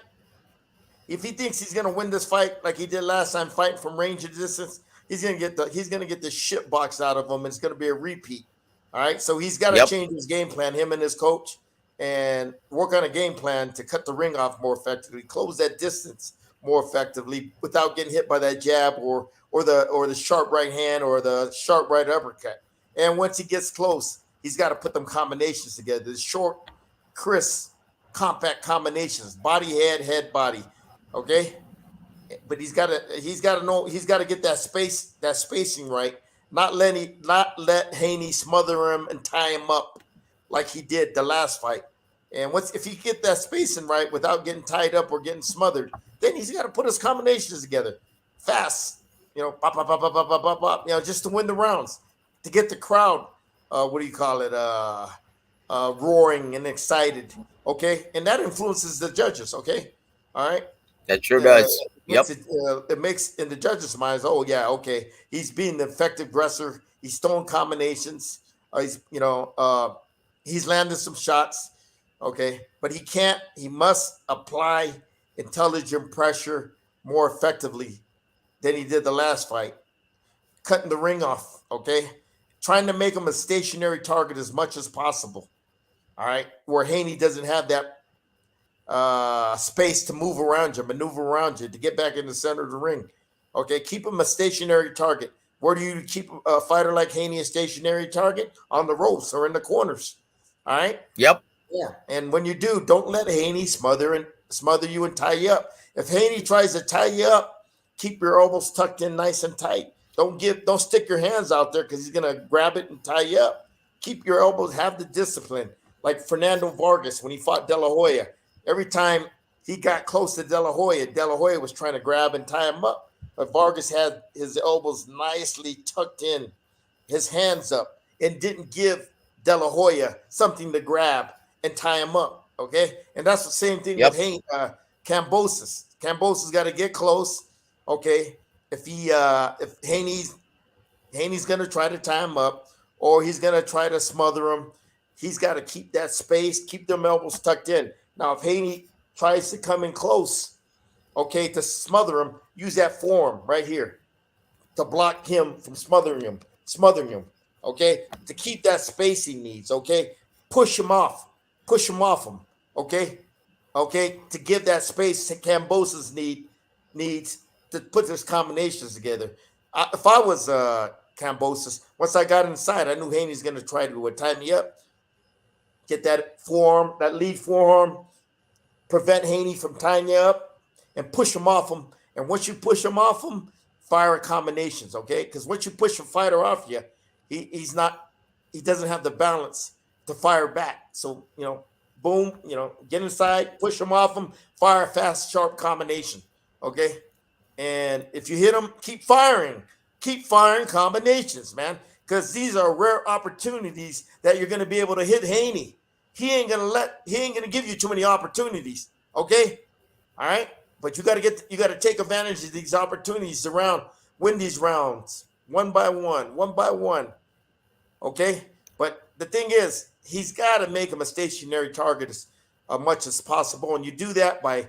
If he thinks he's gonna win this fight like he did last time, fighting from range and distance, he's gonna get the shit box out of him, and it's gonna be a repeat. All right, so he's got to change his game plan, him and his coach, and work on a game plan to cut the ring off more effectively, close that distance more effectively without getting hit by that jab or the sharp right hand or the sharp right uppercut. And once he gets close, he's got to put them combinations together. The short, crisp, compact combinations, body, head, body. Okay, but he's got to get that spacing right. Not let Haney smother him and tie him up like he did the last fight. And if he get that spacing right without getting tied up or getting smothered, then he's got to put his combinations together fast. Pop, pop, pop, pop, pop, pop, pop, just to win the rounds, to get the crowd. Roaring and excited. Okay, and that influences the judges. Okay, all right. That sure does. It makes in the judges' minds, oh yeah, okay, he's being the effective aggressor. He's throwing combinations. He's landed some shots. Okay, but he must apply intelligent pressure more effectively than he did the last fight. Cutting the ring off. Okay, trying to make him a stationary target as much as possible. All right, where Haney doesn't have that space to move around you, maneuver around you to get back in the center of the ring. Okay, keep him a stationary target. Where do you keep a fighter like Haney a stationary target? On the ropes or in the corners. All right. Yep. Yeah, and when you do, don't let Haney smother you and tie you up. If Haney tries to tie you up, keep your elbows tucked in nice and tight. Don't stick your hands out there because he's gonna grab it and tie you up. Keep your elbows, have the discipline. Like Fernando Vargas when he fought De La Hoya. Every time he got close to De La Hoya was trying to grab and tie him up. But Vargas had his elbows nicely tucked in, his hands up, and didn't give De La Hoya something to grab and tie him up. Okay, and that's the same thing with Kambosos. Kambosos got to get close. Okay, if Haney's gonna try to tie him up, or he's gonna try to smother him, he's got to keep that space, keep them elbows tucked in. Now, if Haney tries to come in close, okay, to smother him, use that forearm right here to block him from smothering him, okay, to keep that space he needs, okay, push him off him, okay, to give that space that Kambosos needs to put his combinations together. If I was Kambosos, once I got inside, I knew Haney's going to try to tie me up, get that forearm, that lead forearm, prevent Haney from tying you up, and push him off him. And once you push him off him, fire combinations, okay? Because once you push a fighter off you, he doesn't have the balance to fire back. So, boom, get inside, push him off him, fire a fast, sharp combination, okay? And if you hit him, keep firing combinations, man, because these are rare opportunities that you're going to be able to hit Haney. He ain't gonna give you too many opportunities, okay? All right, but you got to take advantage of these opportunities to win these rounds one by one, okay? But the thing is, he's got to make him a stationary target as much as possible, and you do that by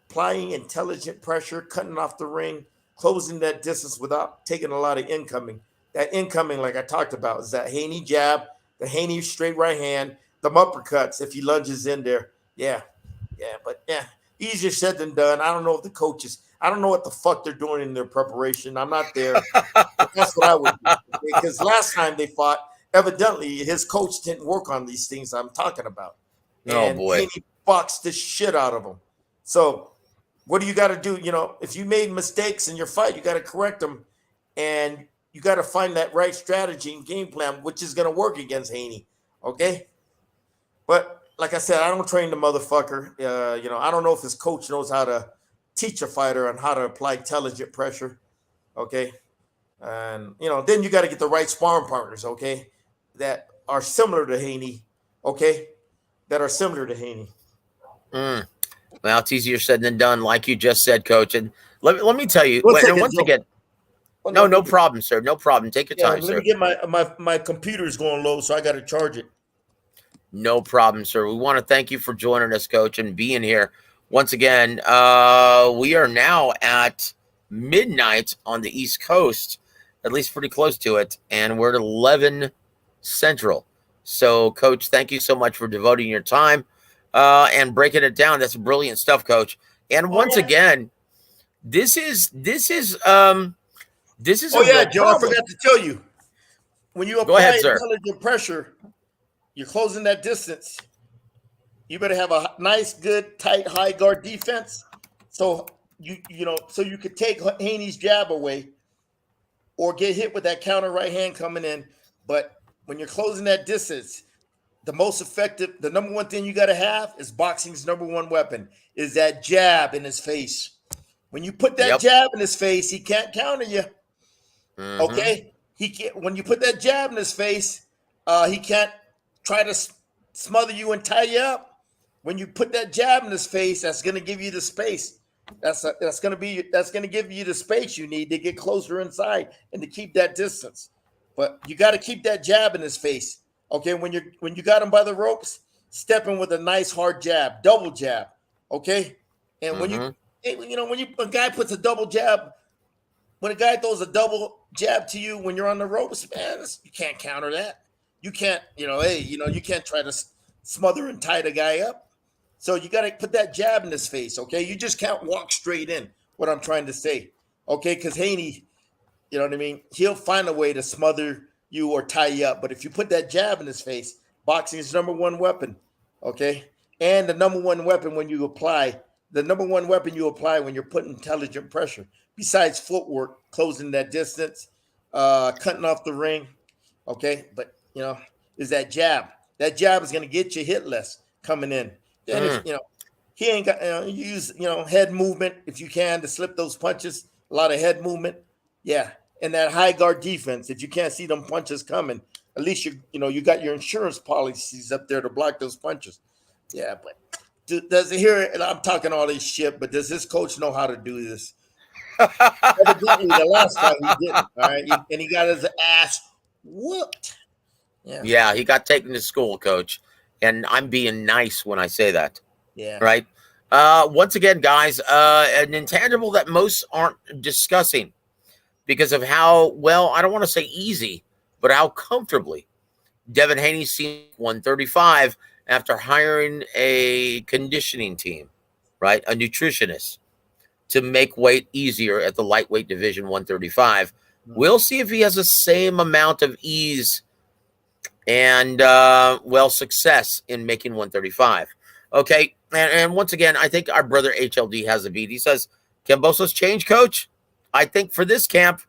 applying intelligent pressure, cutting off the ring, closing that distance without taking a lot of incoming. That incoming, like I talked about, is that Haney jab, the Haney straight right hand, the uppercuts if he lunges in there. Yeah, but easier said than done. I don't know if the coaches, I don't know what the fuck they're doing in their preparation. I'm not there. That's what I would do. Because last time they fought, evidently his coach didn't work on these things I'm talking about. Oh, boy. And he boxed the shit out of them. So what do you got to do? If you made mistakes in your fight, you got to correct them. And you got to find that right strategy and game plan, which is going to work against Haney. Okay? But like I said, I don't train the motherfucker. I don't know if his coach knows how to teach a fighter on how to apply intelligent pressure. Okay. And, then you got to get the right sparring partners, okay, that are similar to Haney, okay, Well, it's easier said than done, like you just said, Coach. And let me tell you, once again, no problem, sir. No problem. Take your time, sir. Let me get my computer's going low, so I got to charge it. No problem, sir. We want to thank you for joining us, Coach, and being here. Once again, we are now at midnight on the East Coast, at least pretty close to it, and we're at 11 Central. So, Coach, thank you so much for devoting your time and breaking it down. That's brilliant stuff, Coach. And once again, this is Oh yeah, Joe, I forgot to tell you. When you apply intelligent pressure, you're closing that distance. You better have a nice, good, tight, high guard defense. So so you could take Haney's jab away or get hit with that counter right hand coming in. But when you're closing that distance, the number one thing you got to have is boxing's number one weapon is that jab in his face. When you put that jab in his face, he can't counter you. Mm-hmm. Okay? He can't. When you put that jab in his face, he can't try to smother you and tie you up. When you put that jab in his face, that's going to give you the space. That's going to give you the space you need to get closer inside and to keep that distance. But you got to keep that jab in his face. Okay, when you got him by the ropes, step in with a nice hard jab, double jab. Okay, and when when a guy puts a double jab, when a guy throws a double jab to you when you're on the ropes, man, you can't counter that. You can't, you can't try to smother and tie the guy up. So you got to put that jab in his face, okay? You just can't walk straight in, what I'm trying to say, okay? Because Haney, you know what I mean? He'll find a way to smother you or tie you up. But if you put that jab in his face, boxing is number one weapon, okay? And the number one weapon when you apply, the number one weapon you apply when you're putting intelligent pressure, besides footwork, closing that distance, cutting off the ring, okay? But, you know, is that jab. That jab is going to get you hitless coming in. Then if, you know, he ain't got, use, you know, head movement if you can to slip those punches, a lot of head movement. Yeah. And that high guard defense, if you can't see them punches coming, at least you got your insurance policies up there to block those punches. Yeah, but does it hear? And I'm talking all this shit, but does this coach know how to do this? Evidently, the last time he didn't. All right, and he got his ass whooped. Yeah, he got taken to school, Coach, and I'm being nice when I say that. Yeah. Right. Once again, guys, an intangible that most aren't discussing because of how, well, I don't want to say easy, but how comfortably Devin Haney seen 135 after hiring a conditioning team, right? A nutritionist to make weight easier at the lightweight division 135. We'll see if he has the same amount of ease and, success in making 135. Okay. And once again, I think our brother HLD has a beat. He says, Kambosos change, Coach? I think for this camp,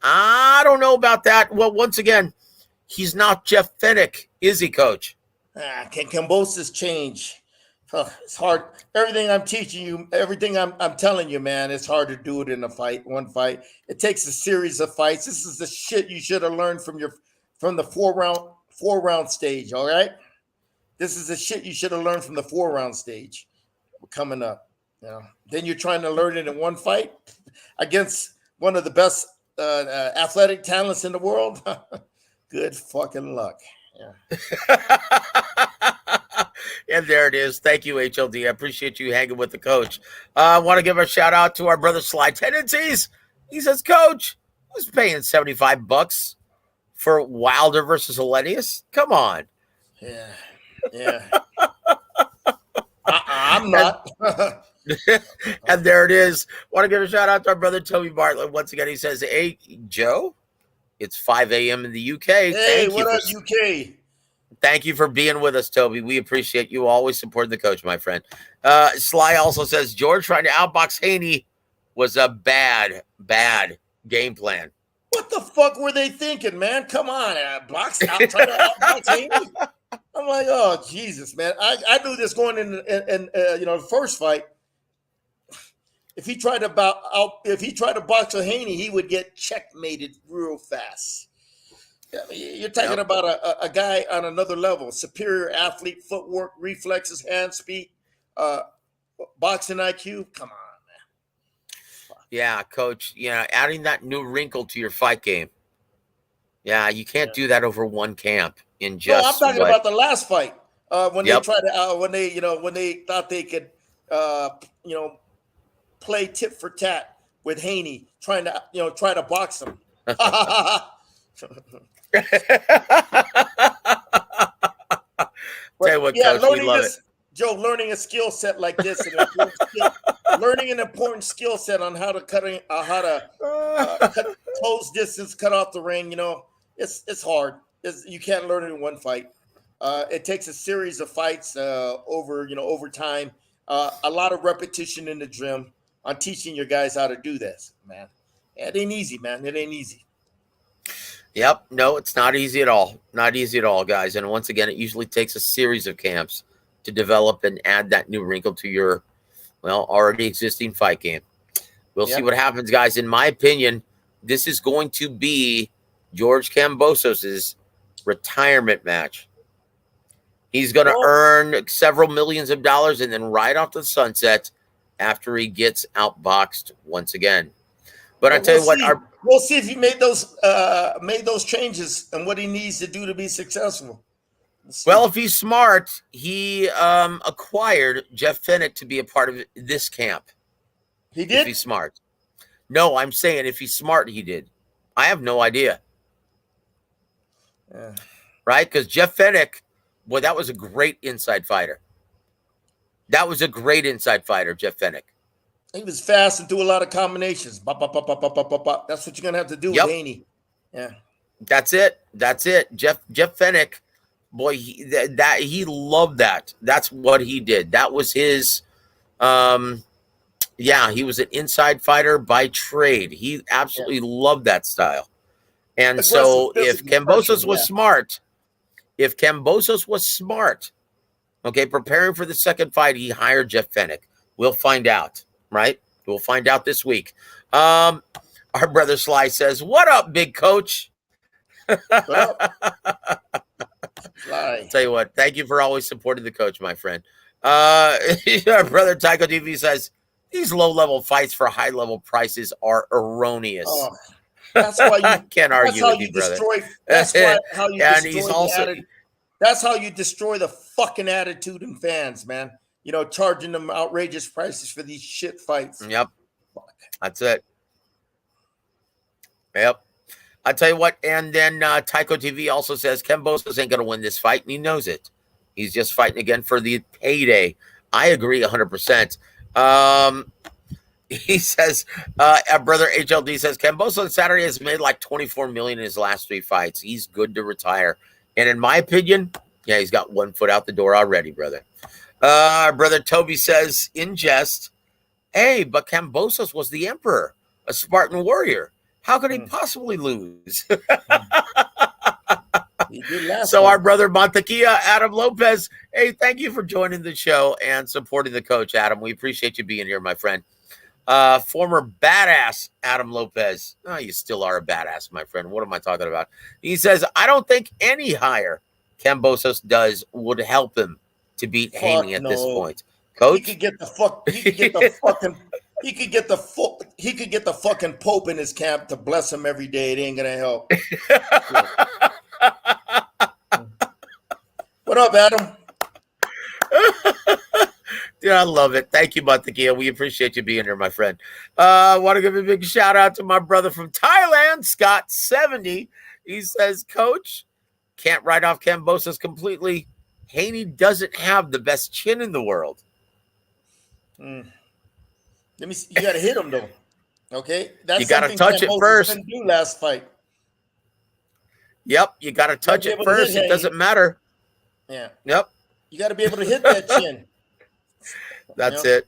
I don't know about that. Well, once again, he's not Jeff Fennick, is he, Coach? Can Kambosos change? It's hard. Everything I'm teaching you, everything I'm telling you, man, it's hard to do it in a fight, one fight. It takes a series of fights. This is the shit you should have learned from the four round stage, all right? This is the shit you should have learned from the 4-round stage coming up. You know, then you're trying to learn it in one fight against one of the best athletic talents in the world. Good fucking luck. Yeah. And there it is. Thank you, HLD. I appreciate you hanging with the coach. I want to give a shout out to our brother Sly Tendencies. He says, Coach, who's paying $75 for Wilder versus Helenius? Come on. Yeah. Yeah. I'm not. And there it is. Want to give a shout out to our brother Toby Bartlett. Once again, he says, hey, Joe, it's 5 a.m. in the UK. Hey, what up, UK? Thank you for being with us, Toby. We appreciate you always supporting the coach, my friend. Sly also says, George trying to outbox Haney was a bad game plan. What the fuck were they thinking, man? Come on, try to outbox Haney. I'm like, oh Jesus, man! I knew this going in the first fight. If he tried to box with Haney, he would get checkmated real fast. I mean, you're talking about a guy on another level, superior athlete, footwork, reflexes, hand speed, boxing IQ. Come on, man. Yeah, Coach. Yeah, adding that new wrinkle to your fight game. Yeah, you can't do that over one camp. I'm talking about the last fight when they tried to when they thought they could play tit for tat with Haney trying to box him. Tell you what, Coach, we love it. Joe, learning a skill set like this, learning an important skill set on how to cut close distance, cut off the ring. It's hard. You can't learn it in one fight. It takes a series of fights over time. A lot of repetition in the gym on teaching your guys how to do this, man. It ain't easy, man. It ain't easy. Yep. No, it's not easy at all. Not easy at all, guys. And once again, it usually takes a series of camps to develop and add that new wrinkle to your, already existing fight game. We'll see what happens, guys. In my opinion, this is going to be George Kambosos' retirement match. He's going to earn several millions of dollars and then ride off to the sunset after he gets outboxed once again. But I tell you what, we'll see if he made those changes and what he needs to do to be successful. Well, if he's smart, he acquired Jeff Fennick to be a part of this camp. He did? If he's smart. No, I'm saying if he's smart, he did. I have no idea. Right? Because Jeff Fennick, boy, that was a great inside fighter. That was a great inside fighter, Jeff Fenech. He was fast and threw a lot of combinations. Bop, bop, bop, bop, bop, bop, bop. That's what you're gonna have to do with Haney. Yeah, that's it. Jeff Fenech, boy, he loved that. That's what he did. That was his. He was an inside fighter by trade. He absolutely loved that style. And so if Kambosos was smart, okay, preparing for the second fight, he hired Jeff Fenech. We'll find out, right? We'll find out this week. Our brother Sly says, "What up, big coach?" What up? Sly. Tell you what, thank you for always supporting the coach, my friend. Our brother Tycho TV says, "These low-level fights for high-level prices are erroneous." Oh, that's why you can't argue with you, brother. That's how you destroy the fucking attitude in fans, man. You know, charging them outrageous prices for these shit fights. Yep. That's it. Yep. I tell you what, and then Tycho TV also says Kambosos ain't going to win this fight, and he knows it. He's just fighting again for the payday. I agree 100%. He says, brother HLD says, Kambosos on Saturday has made like $24 million in his last 3 fights. He's good to retire. And in my opinion, he's got 1 foot out the door already, brother. Brother Toby says, in jest, hey, but Kambosos was the emperor, a Spartan warrior. How could he possibly lose? So our brother Montequilla, Adam Lopez, hey, thank you for joining the show and supporting the coach, Adam. We appreciate you being here, my friend. Former badass Adam Lopez. Oh, you still are a badass, my friend. What am I talking about? He says, I don't think any hire Kambosos does would help him to beat Haney at this point. Coach? He could get the fucking Pope in his camp to bless him every day. It ain't gonna help. What up, Adam? Dude, I love it. Thank you, Montequilla. We appreciate you being here, my friend. I want to give a big shout out to my brother from Thailand, Scott70. He says, Coach, can't write off Kambosos completely. Haney doesn't have the best chin in the world. Let me see. You got to hit him, though. Okay? That's you got to touch it first. Didn't do last fight. Yep, you got to touch it first. It doesn't matter. Yeah. Yep. You got to be able to hit that chin. That's it.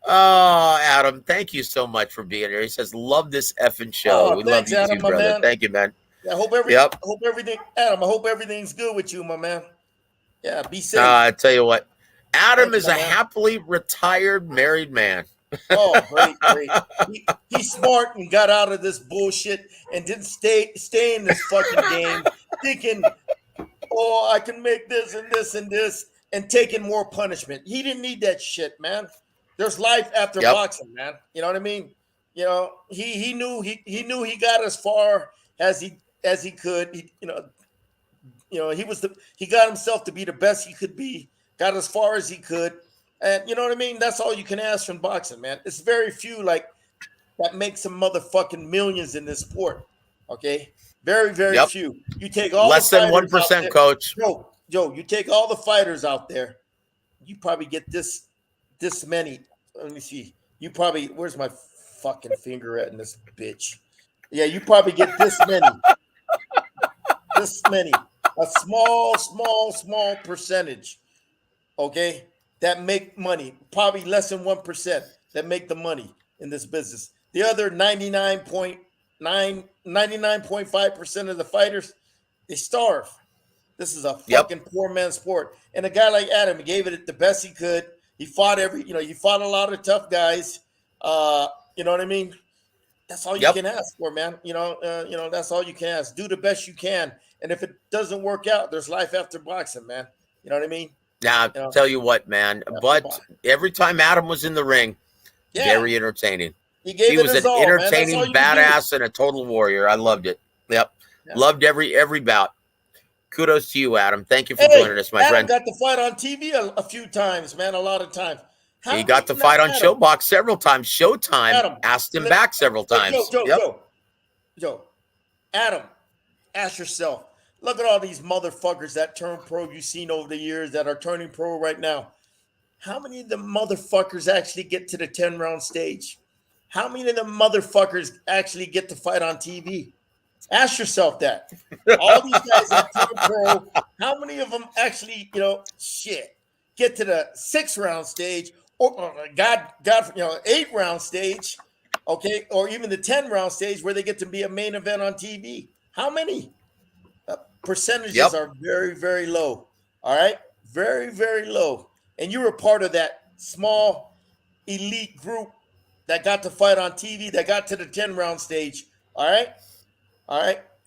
Oh, Adam, thank you so much for being here. He says, love this effing show. We love you too, brother. Man. Thank you, man. Yeah, I hope everything's good with you, my man. Yeah, be safe. I tell you what, Adam is a happily retired married man. Oh, great. He's smart and got out of this bullshit and didn't stay in this fucking game thinking, oh, I can make this and this and this, and taking more punishment. He didn't need that shit, man. There's life after boxing, man. You know what I mean? You know, he knew he got as far as he could. He got himself to be the best he could be. Got as far as he could, and you know what I mean. That's all you can ask from boxing, man. It's very few like that make some motherfucking millions in this sport. Okay. Very, very few. You take all less than 1%, Coach. Joe, you take all the fighters out there. You probably get this many. Let me see. You probably where's my fucking finger at in this bitch? Yeah, you probably get this many. This many. A small percentage. Okay, that make money. Probably less than 1% that make the money in this business. The other 99.5% of the fighters, they starve. This is a fucking poor man's sport. And a guy like Adam, he gave it the best he could. He fought he fought a lot of tough guys. You know what I mean? That's all you can ask for, man. That's all you can ask. Do the best you can. And if it doesn't work out, there's life after boxing, man. You know what I mean? Now, I'll tell you what, man. But every time Adam was in the ring, very entertaining. He was an entertaining badass and a total warrior. I loved it. Yep. Loved every bout. Kudos to you, Adam. Thank you for joining us, my friend. Adam got to fight on TV a few times, man, a lot of times. He got to fight on Showbox several times. Showtime asked him back several times. Joe, Adam, ask yourself, Look at all these motherfuckers that turn pro you've seen over the years that are turning pro right now. How many of the motherfuckers actually get to the 10-round stage? How many of the motherfuckers actually get to fight on TV? Ask yourself that. All these guys that turn pro, how many of them actually, get to the 6-round stage or God, 8-round stage, okay, or even the 10-round stage where they get to be a main event on TV? How many? Percentages are very, very low. All right, very, very low. And you were part of that small elite group that got to fight on TV, that got to the 10-round stage. All right.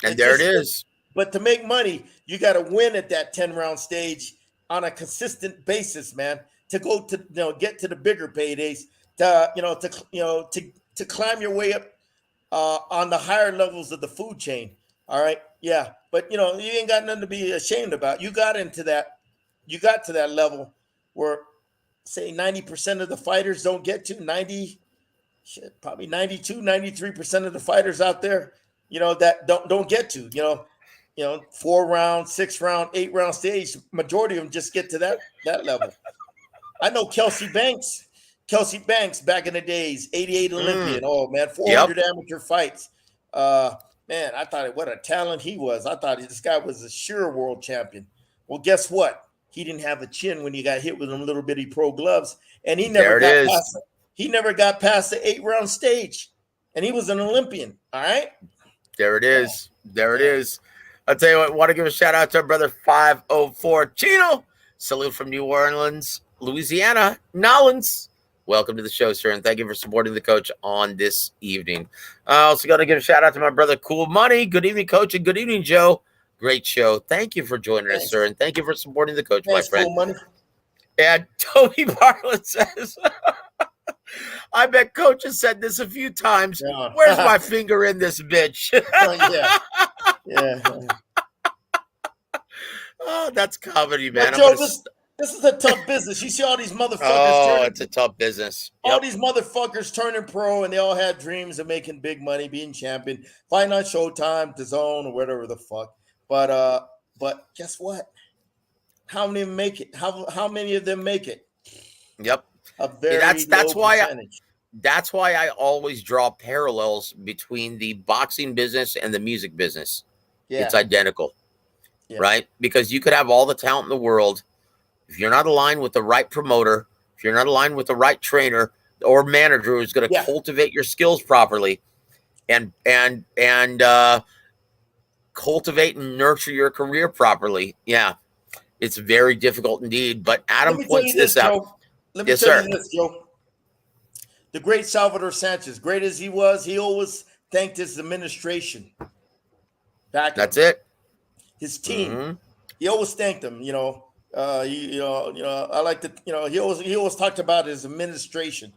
And there it is. But to make money, you got to win at that 10-round stage on a consistent basis, man. To go to get to the bigger paydays, to climb your way up on the higher levels of the food chain. All right, yeah, but you ain't got nothing to be ashamed about. You got to that level where, say, 90% of the fighters don't get to 90. Probably 92, 93% of the fighters out there, that don't get to, 4-round, 6-round, 8-round stage. Majority of them just get to that level. I know Kelsey Banks back in the days, 88 Olympian. Oh man, 400 amateur fights. Man, I thought what a talent he was. I thought this guy was a sure world champion. Well, guess what? He didn't have a chin when he got hit with them little bitty pro gloves, and he never got past the 8-round stage, and he was an Olympian. All right, there it is. There it is. I'll tell you what. Want to give a shout out to our brother 504 Chino. Salute from New Orleans, Louisiana, Nolans. Welcome to the show, sir, and thank you for supporting the coach on this evening. Also got to give a shout out to my brother Cool Money. Good evening, coach, and good evening, Joe. Great show. Thank you for joining us, sir, and thank you for supporting the coach, my friend. Cool Money. And Toby Bartlett says, I bet Coach has said this a few times. Yeah. Where's my finger in this bitch? Yeah. Oh, that's comedy, man. Joe, this is a tough business. You see all these motherfuckers. Oh, it's a tough business. All these motherfuckers turning pro, and they all had dreams of making big money, being champion, fighting on Showtime, DAZN, or whatever the fuck. But guess what? How many of them make it? How many of them make it? Yep. A very that's low why percentage. That's why I always draw parallels between the boxing business and the music business. Yeah. It's identical, right? Because you could have all the talent in the world. If you're not aligned with the right promoter, if you're not aligned with the right trainer or manager who's going to cultivate your skills properly and cultivate and nurture your career properly, it's very difficult indeed. But Adam points this out. Let me tell you this, Joe. The great Salvador Sanchez, great as he was, he always thanked his administration. That's it. His team. Mm-hmm. He always thanked them. I like to. He always talked about his administration,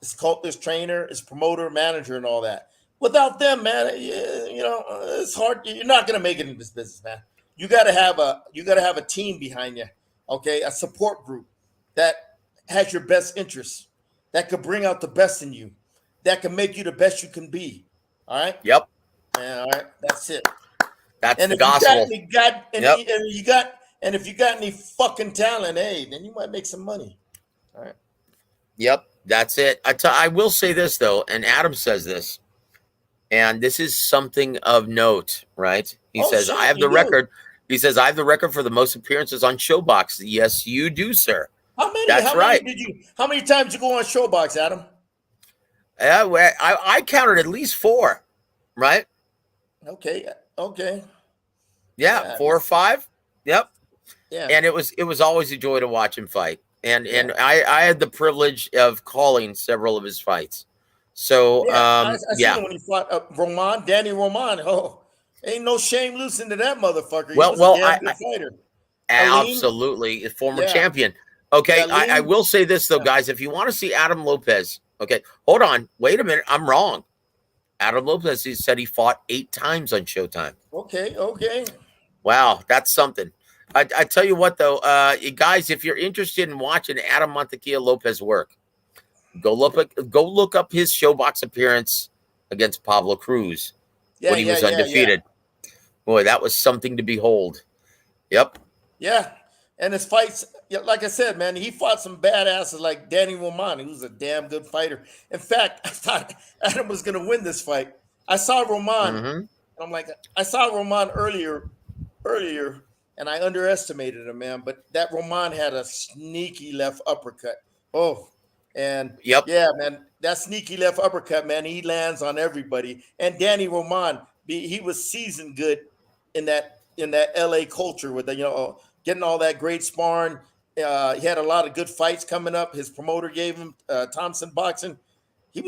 his trainer, his promoter, manager, and all that. Without them, man, it's hard. You're not gonna make it in this business, man. You gotta have a team behind you. Okay, a support group that has your best interests, that could bring out the best in you, that can make you the best you can be. All right. Yep. All right. That's it. That's the gospel. And if you got any fucking talent, hey, then you might make some money. All right. Yep. That's it. I will say this though, and Adam says this, and this is something of note, right? He says, I have the record. He says, I have the record for the most appearances on Showbox. Yes, you do, sir. How many? That's right. How many times you go on Showbox, Adam? I counted at least 4, right? Okay. Yeah, 4 or 5. Yep. Yeah. And it was always a joy to watch him fight. And I had the privilege of calling several of his fights. So I seen him when he fought Danny Roman. Oh, ain't no shame losing to that motherfucker. Well, he was a good fighter. Absolutely, a former champion. Okay, I will say this though, guys. If you want to see Adam Lopez, okay, hold on, wait a minute, I'm wrong. Adam Lopez, he said he fought 8 times on Showtime. Okay. Wow, that's something. I tell you what though, guys, if you're interested in watching Adam Montequilla Lopez work, go look up his Showbox appearance against Pablo Cruz when he was undefeated. Boy, that was something to behold. Yep. Yeah. And his fights, like I said, man, he fought some badasses like Danny Roman, who's a damn good fighter. In fact, I thought Adam was going to win this fight. I saw Roman, and Mm-hmm. I'm like, I saw Roman earlier, and I underestimated him, man. But that Roman had a sneaky left uppercut. Oh, and Yep. yeah, man, that sneaky left uppercut, man, he lands on everybody. And Danny Roman, he was seasoned good in that LA culture with the getting all that great sparring. He had a lot of good fights coming up. His promoter gave him Thompson Boxing. He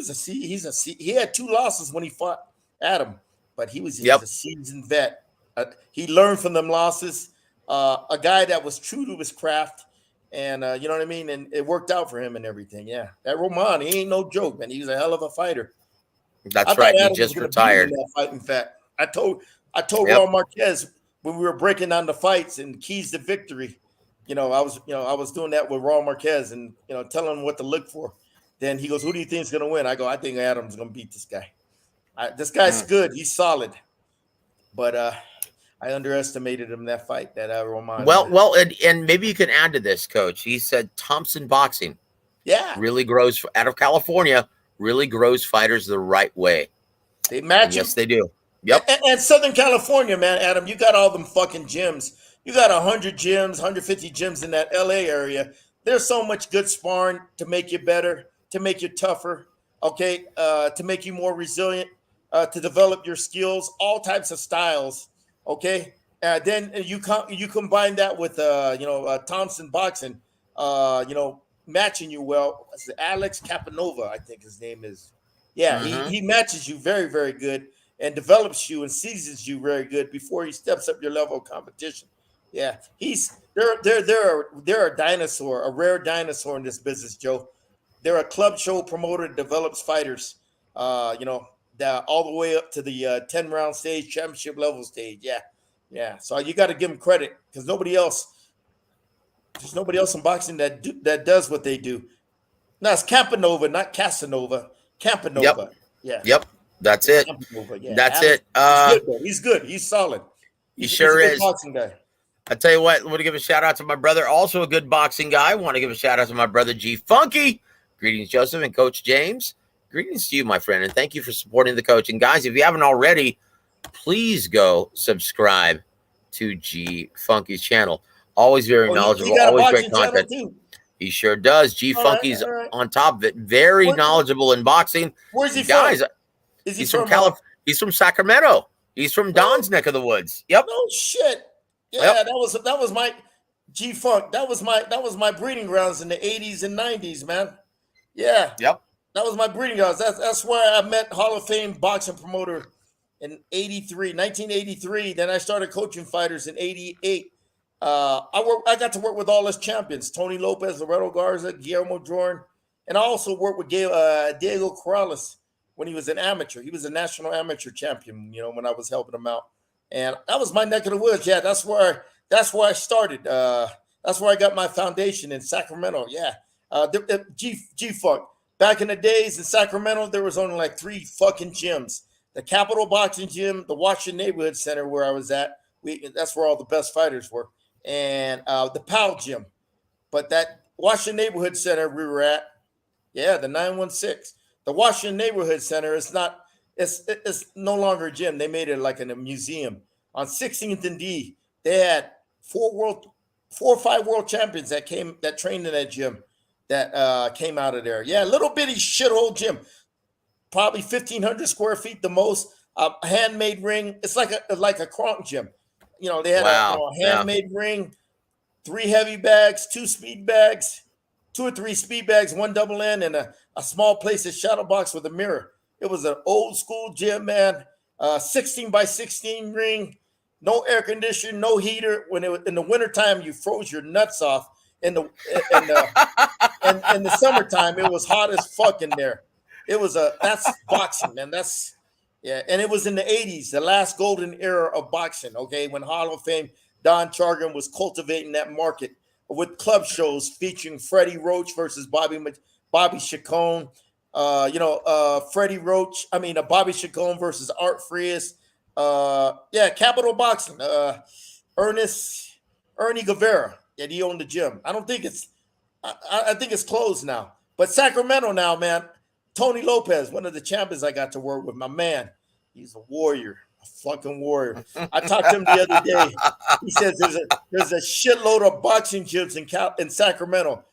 had 2 losses when he fought Adam, but he's Yep. a seasoned vet. He learned from them losses. A guy that was true to his craft, and you know what I mean. And it worked out for him and everything. Yeah, that Roman, he ain't no joke, man. He was a hell of a fighter. That's right. He just retired. That fight, in fact, I told Yep. Raul Marquez when we were breaking down the fights and keys to victory. I was doing that with Raul Marquez and telling him what to look for. Then he goes, "Who do you think is going to win?" I go, "I think Adam's going to beat this guy. This guy's good. He's solid." But I underestimated him that fight. That Roman. Well, and maybe you can add to this, Coach. He said Thompson Boxing Yeah, really grows out of California. Really grows fighters the right way. they match And him. yes, they do. Yep. And Southern California, man, Adam, you got all them fucking gyms. You got 100 gyms, 150 gyms in that LA area. There's so much good sparring to make you better, to make you tougher, okay, to make you more resilient, to develop your skills, all types of styles, okay. Then you combine that with Thompson Boxing, matching you well. It's Alex Capanova, I think his name is. Yeah, Mm-hmm. he matches you very, very good and develops you and seasons you very good before he steps up your level of competition. Yeah, they're a dinosaur, a rare dinosaur in this business, Joe. They're a club show promoter that develops fighters. That all the way up to the 10-round stage, championship level stage. Yeah, yeah. So you got to give them credit because there's nobody else in boxing that does what they do. No, it's Campanova, not Casanova. Campanova. Yep. Yeah. Yep. That's it. Campanova. Yeah. That's Alex, it. He's good. He's solid. He He's sure a good is. boxing guy. I tell you what, I want to give a shout out to my brother, also a good boxing guy. I want to give a shout out to my brother G Funky. Greetings, Joseph and Coach James. Greetings to you, my friend, and thank you for supporting the coach. And guys, if you haven't already, please go subscribe to G Funky's channel. Always very knowledgeable, He got a always boxing great content. channel too. He sure does. G Funky's all right. on top of it. Very knowledgeable in boxing. Where's he Guys, from? Is he he's from California. He's from Sacramento. He's from Don's neck of the woods. Yep. No shit. Yeah, Yep. that was my G Funk. That was my breeding grounds in the 80s and 90s, man. Yeah. Yep. That was my breeding grounds. That's where I met Hall of Fame boxing promoter in 1983. Then I started coaching fighters in 88. I got to work with all his champions: Tony Lopez, Loreto Garza, Guillermo Jordan, and I also worked with Diego Corrales when he was an amateur. He was a national amateur champion, when I was helping him out. And that was my neck of the woods. Yeah, that's where I started. That's where I got my foundation in Sacramento. Yeah, G Funk. Back in the days in Sacramento, there was only like 3 fucking gyms: the Capitol Boxing Gym, the Washington Neighborhood Center where I was at. That's where all the best fighters were, and the Powell Gym. But that Washington Neighborhood Center we were at, yeah, the 916. The Washington Neighborhood Center is not. It's no longer a gym. They made it like in a museum. On 16th and D, they had 4 or 5 world champions that trained in that gym that came out of there. Yeah, little bitty shithole gym, probably 1,500 square feet the most. Handmade ring. It's like a Kronk gym. They had a handmade ring, 3 heavy bags, 2 speed bags, 2 or 3 speed bags, 1 double N, and a small place, a shadow box with a mirror. It was an old school gym, man. 16 by 16 ring, no air conditioning, no heater. In the wintertime, you froze your nuts off. In the summertime, it was hot as fuck in there. That's boxing, man. And it was in the 80s, the last golden era of boxing, okay, when Hall of Fame Don Chargan was cultivating that market with club shows featuring Freddie Roach versus Bobby Chacon. Bobby Chacon versus Art Frias, Capital Boxing. Ernie Guevara. Yeah, he owned the gym. I don't think it's. I think it's closed now. But Sacramento now, man. Tony Lopez, one of the champions I got to work with, my man. He's a warrior, a fucking warrior. I talked to him the other day. He says there's a shitload of boxing gyms in Sacramento,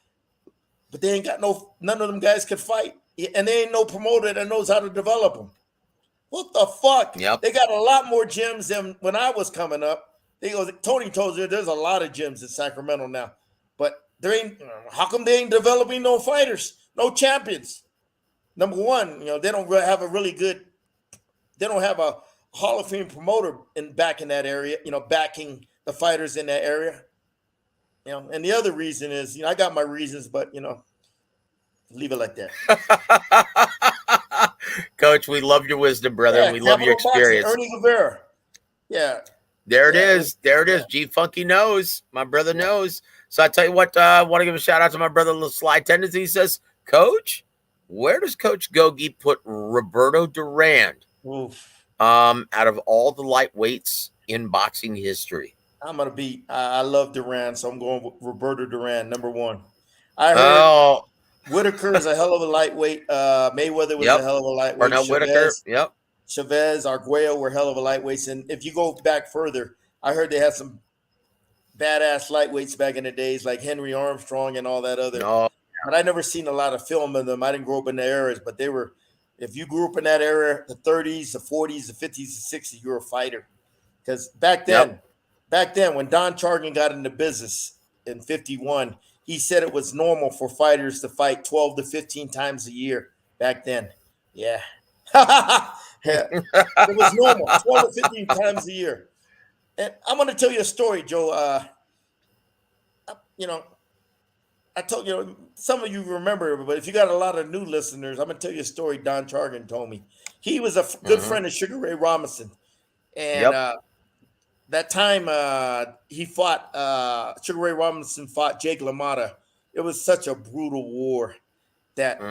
but they ain't got none of them guys could fight, and they ain't no promoter that knows how to develop them. What the fuck? Yep. They got a lot more gyms than when I was coming up. Tony told you there's a lot of gyms in Sacramento now, but there ain't. How come they ain't developing no fighters, no champions? Number one, they don't have a really good. They don't have a Hall of Fame promoter back in that area. Backing the fighters in that area. And the other reason is, I got my reasons, but leave it like that. Coach, we love your wisdom, brother. Yeah, We love your experience. Boxing, Ernie Guevara. Yeah. There it is. There it is. G Funky knows. My brother knows. So I tell you what, I want to give a shout out to my brother, Little Sly Tendency. He says, Coach, where does Coach Gogue put Roberto Durand out of all the lightweights in boxing history? I love Durand, so I'm going with Roberto Durand, number one. I heard Whitaker is a hell of a lightweight. Mayweather was a hell of a lightweight. Whitaker, Chavez, Arguello were hell of a lightweights. And if you go back further, I heard they had some badass lightweights back in the days, like Henry Armstrong and all that other. But I never seen a lot of film of them. I didn't grow up in the eras, but they were. If you grew up in that era, the 30s, the 40s, the 50s, the 60s, you were a fighter. Because back then, when Don Chargan got into business in 51, he said it was normal for fighters to fight 12 to 15 times a year back then. Yeah. It was normal, 12 to 15 times a year. And I'm going to tell you a story, Joe. I told you, some of you remember, but if you got a lot of new listeners, I'm going to tell you a story Don Chargan told me. He was a good friend of Sugar Ray Robinson. And that time he fought, Sugar Ray Robinson fought Jake LaMotta. It was such a brutal war that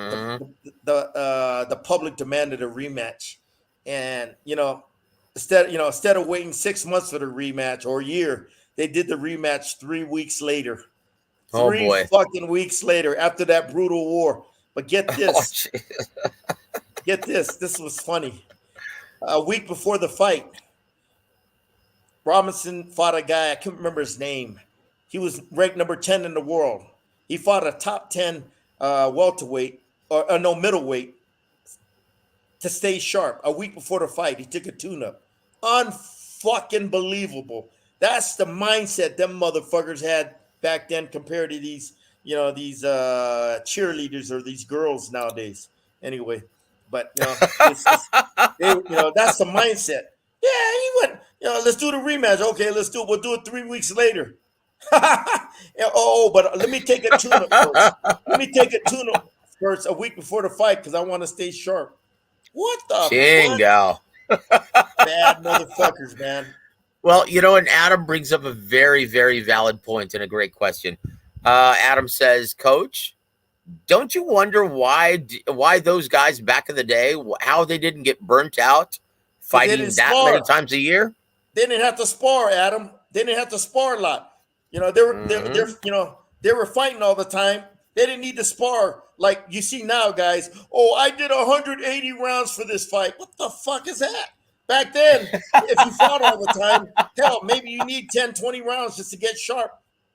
the public demanded a rematch. And, instead of waiting 6 months for the rematch or a year, they did the rematch 3 weeks later. 3 fucking weeks later after that brutal war. But get this. Get this. This was funny. A week before the fight, Robinson fought a guy. I can't remember his name. He was ranked number 10 in the world. He fought a top 10 welterweight middleweight to stay sharp. A week before the fight, he took a tune-up. Unfucking believable. That's the mindset them motherfuckers had back then compared to these cheerleaders or these girls nowadays. Anyway, but that's the mindset. Yeah, he went. Let's do the rematch. Okay, let's do it. We'll do it 3 weeks later. But let me take a tune-up first. Let me take a tune-up first a week before the fight because I want to stay sharp. What the Chingo. Bad motherfuckers, man. Well, and Adam brings up a very, very valid point and a great question. Adam says, Coach, don't you wonder why those guys back in the day, how they didn't get burnt out fighting that many times a year? They didn't have to spar, Adam. They didn't have to spar a lot. They were fighting all the time. They didn't need to spar like you see now, guys. Oh, I did 180 rounds for this fight. What the fuck is that? Back then, if you fought all the time, hell, maybe you need 10, 20 rounds just to get sharp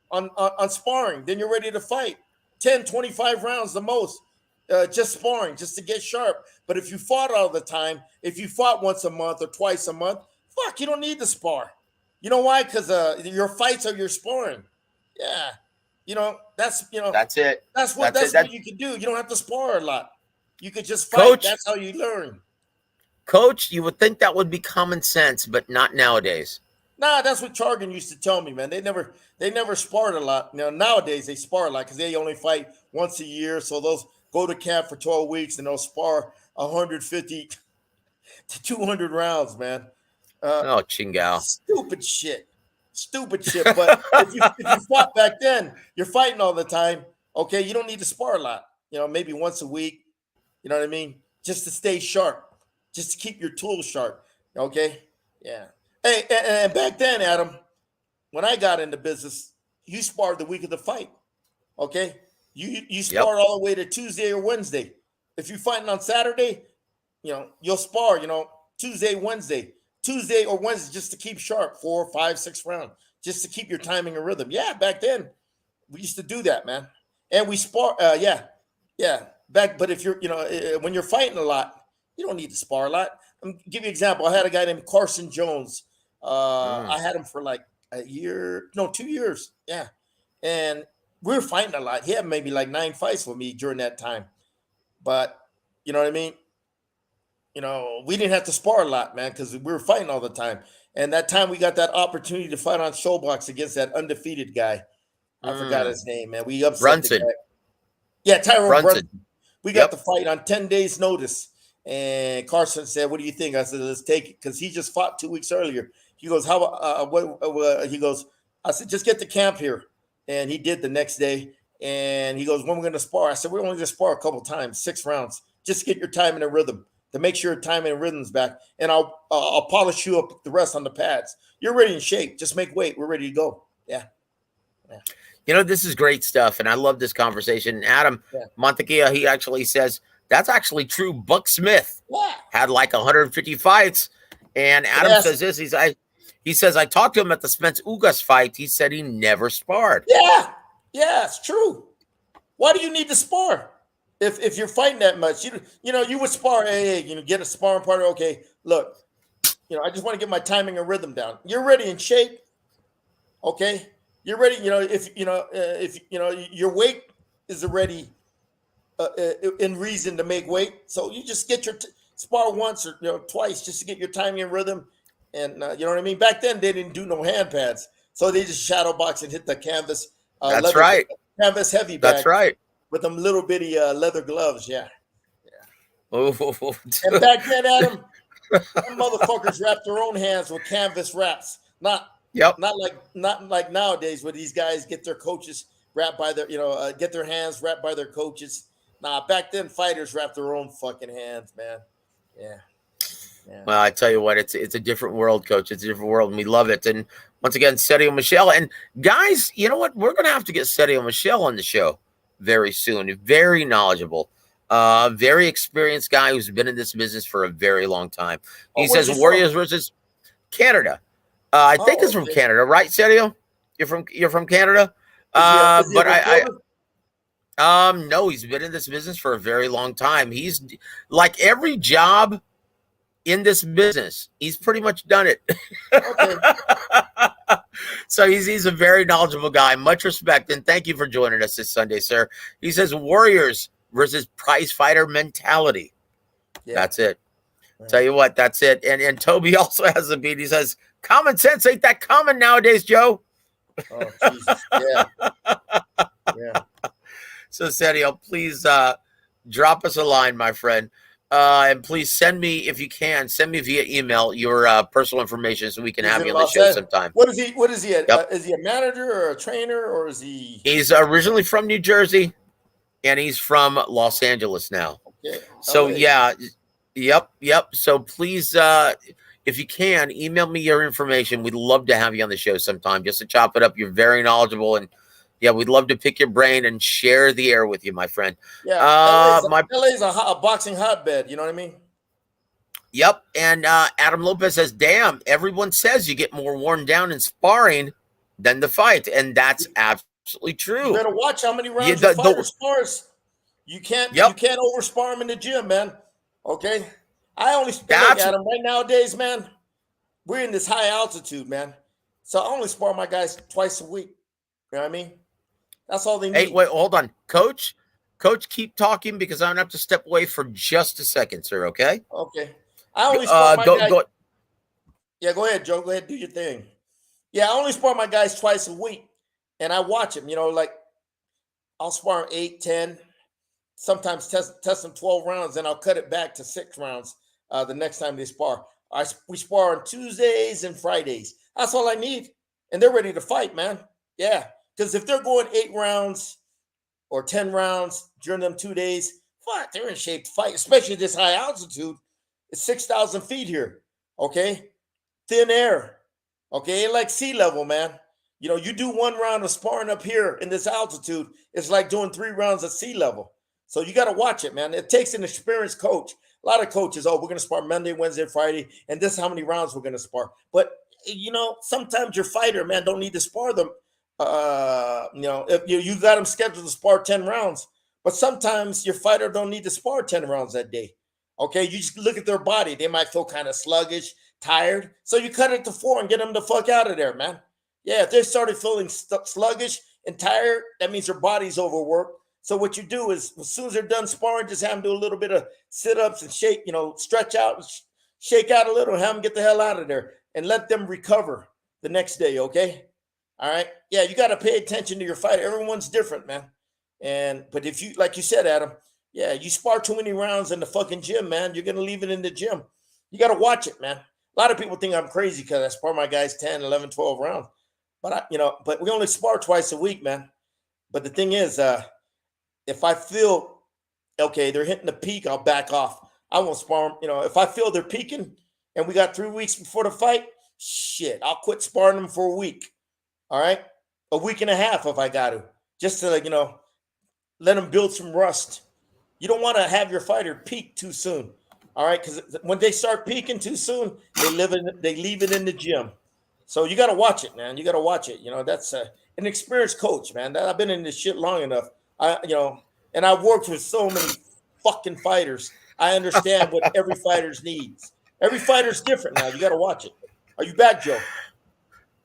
on sparring. Then you're ready to fight. 10, 25 rounds the most, just sparring, just to get sharp. But if you fought all the time, if you fought once a month or twice a month, fuck, you don't need to spar. You know why? Because your fights are your sparring. Yeah. That's it. That's what you can do. You don't have to spar a lot. You could just fight. Coach, that's how you learn. Coach, you would think that would be common sense, but not nowadays. Nah, that's what Chargan used to tell me, man. They never sparred a lot. Nowadays they spar a lot because they only fight once a year. So they'll go to camp for 12 weeks and they'll spar 150 to 200 rounds, man. Chingao. Stupid shit. But if you fought back then, you're fighting all the time. Okay, you don't need to spar a lot. Maybe once a week. You know what I mean? Just to stay sharp. Just to keep your tools sharp. Okay? Yeah. Hey, and back then, Adam, when I got into business, you sparred the week of the fight. Okay, you Yep. spar all the way to Tuesday or Wednesday. If you're fighting on Saturday, you'll spar. Tuesday or Wednesday, just to keep sharp, 4, 5, 6 rounds, just to keep your timing and rhythm. Yeah, back then we used to do that, man, and we spar. Yeah. But if you're, when you're fighting a lot, you don't need to spar a lot. Give you an example. I had a guy named Carson Jones. I had him for like a year, no, 2 years. Yeah, and we were fighting a lot. He had maybe like 9 fights with me during that time. But you know what I mean? We didn't have to spar a lot, man, because we were fighting all the time. And that time we got that opportunity to fight on Showbox against that undefeated guy. I forgot his name, man. We upset the Brunson. guy. Yeah, Tyrone Brunson. We got Yep. the fight on 10 days' notice. And Carson said, "What do you think?" I said, "Let's take it," because he just fought 2 weeks earlier. He goes, "How? What?" He goes, "I said, just get to camp here," and he did the next day. And he goes, "When we're going to spar?" I said, "We're only going to spar a couple times, 6 rounds, just to get your timing and rhythm, to make sure your timing and rhythm's back. And I'll polish you up the rest on the pads. You're ready in shape. Just make weight. We're ready to go." Yeah. This is great stuff, and I love this conversation. Adam Montegia, he actually says that's actually true. Buck Smith had like 150 fights, and Adam says this. He says I talked to him at the Spence Ugas fight. He said he never sparred. Yeah, it's true. Why do you need to spar if you're fighting that much? You would spar. Hey, get a sparring partner. Okay, look, I just want to get my timing and rhythm down. You're ready in shape. Okay. You're ready. If your weight is already in reason to make weight, so you just get your spar once or twice just to get your timing and rhythm, and you know what I mean. Back then they didn't do no hand pads, so they just shadow box and hit the canvas. That's right. Canvas heavy bag. That's right. With them little bitty leather gloves. Yeah. Oh. And back then, Adam, them motherfuckers wrapped their own hands with canvas wraps, not like nowadays where these guys get their coaches wrapped by their, get their hands wrapped by their coaches. Nah, back then fighters wrapped their own fucking hands, man. Yeah. Well, I tell you what, it's a different world, Coach. It's a different world, and we love it. And once again, Sergio Michel. And guys, you know what? We're going to have to get Sergio Michel on the show very soon. Very knowledgeable, very experienced guy who's been in this business for a very long time. He says Warriors versus Canada. I think it's from Canada, right, Sergio? You're from Canada. No, he's been in this business for a very long time. He's like every job in this business, he's pretty much done it. Okay. So he's a very knowledgeable guy. Much respect, and thank you for joining us this Sunday, sir. He says Warriors versus prize fighter mentality. Yeah. That's it. Right. Tell you what, that's it. And Toby also has a beat. He says, common sense ain't that common nowadays, Joe. Oh, Jesus. Yeah. Yeah. So, Sergio, please drop us a line, my friend. And please send me, if you can, send me via email your personal information so we can have you on the show sometime. What is he? Is he a manager or a trainer, or is he? He's originally from New Jersey, and he's from Los Angeles now. Okay. So, Yep. So please, if you can, email me your information. We'd love to have you on the show sometime just to chop it up. You're very knowledgeable, and we'd love to pick your brain and share the air with you, my friend. Yeah, LA's a boxing hotbed. You know what I mean? Yep. And Adam Lopez says, "Damn, everyone says you get more worn down in sparring than the fight," and that's absolutely true. You better watch how many rounds your fighter spars. You can't overspar him in the gym, man. Okay, I only spar at him right nowadays, man. We're in this high altitude, man. So I only spar my guys twice a week. You know what I mean? That's all they need. Hey, wait, hold on, Coach. Coach, keep talking because I'm gonna have to step away for just a second, sir. Okay. Okay. I only spar my guys. Yeah, go ahead, Joe. Go ahead, do your thing. Yeah, I only spar my guys twice a week, and I watch them. Like I'll spar them 8, 10. Sometimes test them 12 rounds, and I'll cut it back to 6 rounds the next time they spar. We spar on Tuesdays and Fridays. That's all I need. And they're ready to fight, man. Yeah. Because if they're going 8 rounds or 10 rounds during them 2 days, fuck, they're in shape to fight, especially this high altitude. It's 6,000 feet here. Okay. thin air. Okay, like sea level, man. You know, you do 1 round of sparring up here in this altitude, it's like doing 3 rounds at sea level. So you got to watch it, man. It takes an experienced coach. A lot of coaches, oh, we're going to spar Monday, Wednesday, Friday, and this is how many rounds we're going to spar. But, you know, sometimes your fighter, man, don't need to spar them. You know, if you got them scheduled to spar 10 rounds, but sometimes your fighter don't need to spar 10 rounds that day. Okay, you just look at their body. They might feel kind of sluggish, tired. So you cut it to 4 and get them the fuck out of there, man. Yeah, if they started feeling sluggish and tired, that means their body's overworked. So what you do is, as soon as they're done sparring, just have them do a little bit of sit-ups and shake, you know, stretch out, shake out a little, and have them get the hell out of there and let them recover the next day, okay? All right? Yeah, you got to pay attention to your fighter. Everyone's different, man. But if you, like you said, Adam, yeah, you spar too many rounds in the fucking gym, man, you're going to leave it in the gym. You got to watch it, man. A lot of people think I'm crazy because I spar my guys 10, 11, 12 rounds. But, but we only spar twice a week, man. But the thing is, if I feel, okay, they're hitting the peak, I'll back off. I won't spar them. You know, if I feel they're peaking and we got 3 weeks before the fight, shit, I'll quit sparring them for a week. All right? A week and a half if I got to. Just to, like, let them build some rust. You don't want to have your fighter peak too soon. All right? Because when they start peaking too soon, they leave it in the gym. So you got to watch it, man. You got to watch it. That's an experienced coach, man. I've been in this shit long enough. And I've worked with so many fucking fighters. I understand what every fighter's needs. Every fighter's different now. You got to watch it. Are you back, Joe?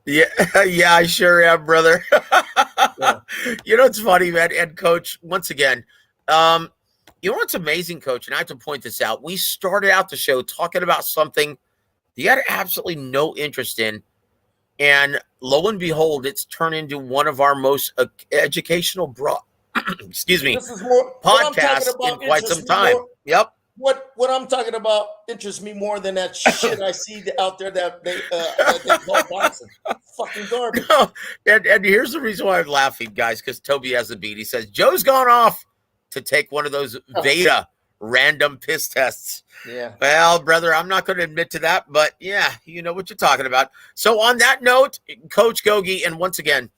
Yeah, yeah, I sure am, brother. Yeah. It's funny, man. And Coach, once again, what's amazing, Coach, and I have to point this out. We started out the show talking about something you had absolutely no interest in. And lo and behold, it's turned into one of our most educational excuse me, this is more podcasts in quite some time. Yep. What I'm talking about interests me more than that shit I see out there that they call boxing. Fucking garbage. No, and here's the reason why I'm laughing, guys, because Toby has a beat. He says, Joe's gone off to take one of those Veda random piss tests. Yeah. Well, brother, I'm not going to admit to that, but yeah, you know what you're talking about. So on that note, Coach Gogue, and once again,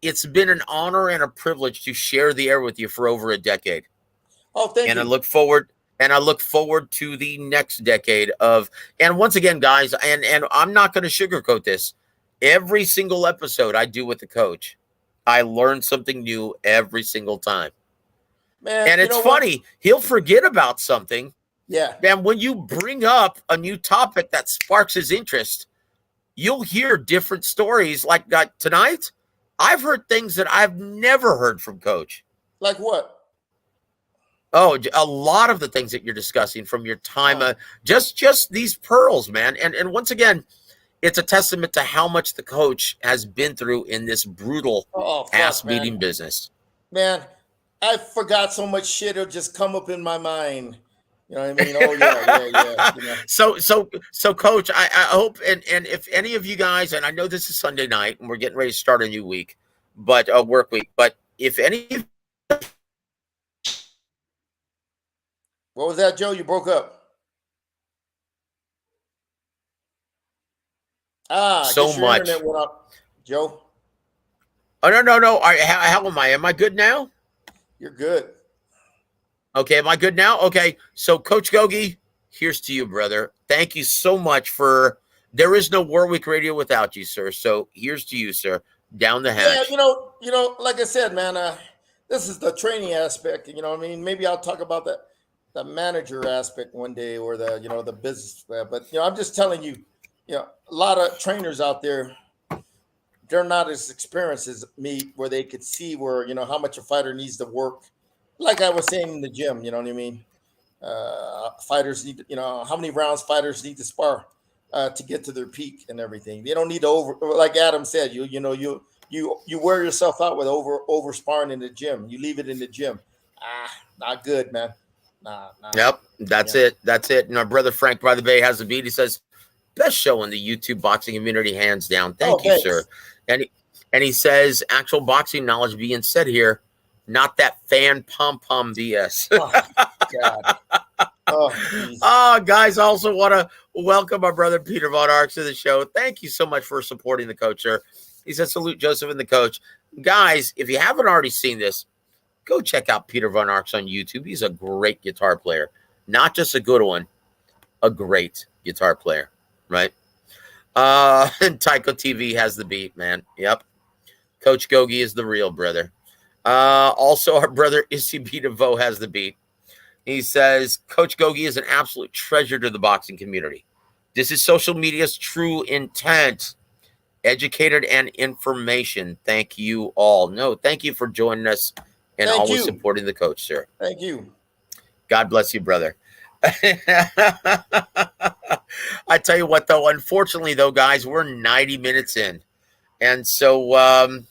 it's been an honor and a privilege to share the air with you for over a decade. Oh, thank you. And I look forward to the next decade and once again, guys, and I'm not going to sugarcoat this. Every single episode I do with the coach, I learn something new every single time. Man, and it's funny, he'll forget about something. Yeah. And when you bring up a new topic that sparks his interest, you'll hear different stories. Like tonight, I've heard things that I've never heard from Coach. Like what? Oh, a lot of the things that you're discussing from your time, just these pearls, man. And once again, it's a testament to how much the coach has been through in this brutal ass-beating business. Man, I forgot so much shit. It'll just come up in my mind. You know what I mean? Oh, yeah. So, Coach, I hope, and if any of you guys, and I know this is Sunday night, and we're getting ready to start a new week, but a work week, but if any of What was that, Joe? You broke up. So much. Internet went up, Joe. Oh, no. How am I? Am I good now? You're good. Okay, am I good now? Okay, so Coach Gogue, here's to you, brother. Thank you so much there is no War Week Radio without you, sir. So here's to you, sir. Down the hatch. Yeah, like I said, man, this is the training aspect. You know what I mean? Maybe I'll talk about the manager aspect one day, or the business. But I'm just telling you, a lot of trainers out there, they're not as experienced as me, where they could see where how much a fighter needs to work. Like I was saying in the gym, you know what I mean? Fighters need, how many rounds fighters need to spar to get to their peak and everything. They don't need to like Adam said, you wear yourself out with over sparring in the gym. You leave it in the gym. Not good, man. Nah. Yep, that's it. And our brother Frank by the Bay has a beat. He says, best show in the YouTube boxing community, hands down. Thank you, thanks. Sir. And he says, actual boxing knowledge being said here, not that fan pom-pom BS. Oh, God. Guys, I also want to welcome our brother Peter Von Arx to the show. Thank you so much for supporting the coach, sir. He says, salute Joseph and the coach. Guys, if you haven't already seen this, go check out Peter Von Arx on YouTube. He's a great guitar player. Not just a good one, a great guitar player, right? And Tycho TV has the beat, man. Yep. Coach Gogue is the real brother. Also, our brother Issy DeVoe has the beat. He says, Coach Gogue is an absolute treasure to the boxing community. This is social media's true intent. Educated and information. Thank you all. No, thank you for joining us and always supporting the coach, sir. Thank you. God bless you, brother. I tell you what, though, unfortunately, though, guys, we're 90 minutes in. And so, well,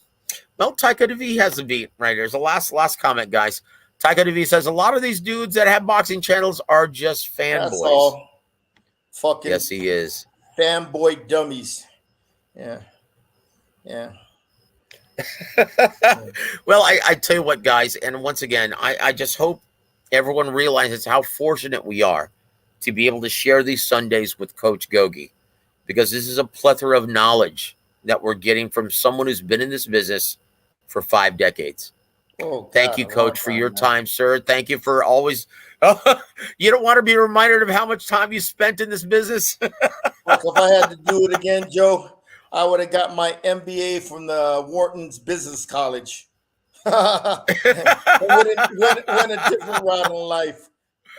Taika TV has the beat right here. There's a last comment, guys. Taika TV says, a lot of these dudes that have boxing channels are just fanboys. That's all. Fucking yes, he is. Fanboy dummies. Yeah. Well, I tell you what, guys, and once again, I just hope everyone realizes how fortunate we are to be able to share these Sundays with Coach Gogue, because this is a plethora of knowledge that we're getting from someone who's been in this business for 5 decades. Oh, thank you, Coach, for your time, sir. Thank you for always. You don't want to be reminded of how much time you spent in this business. Look, if I had to do it again, Joe, I would have got my MBA from the Wharton's Business College. went a different route in life.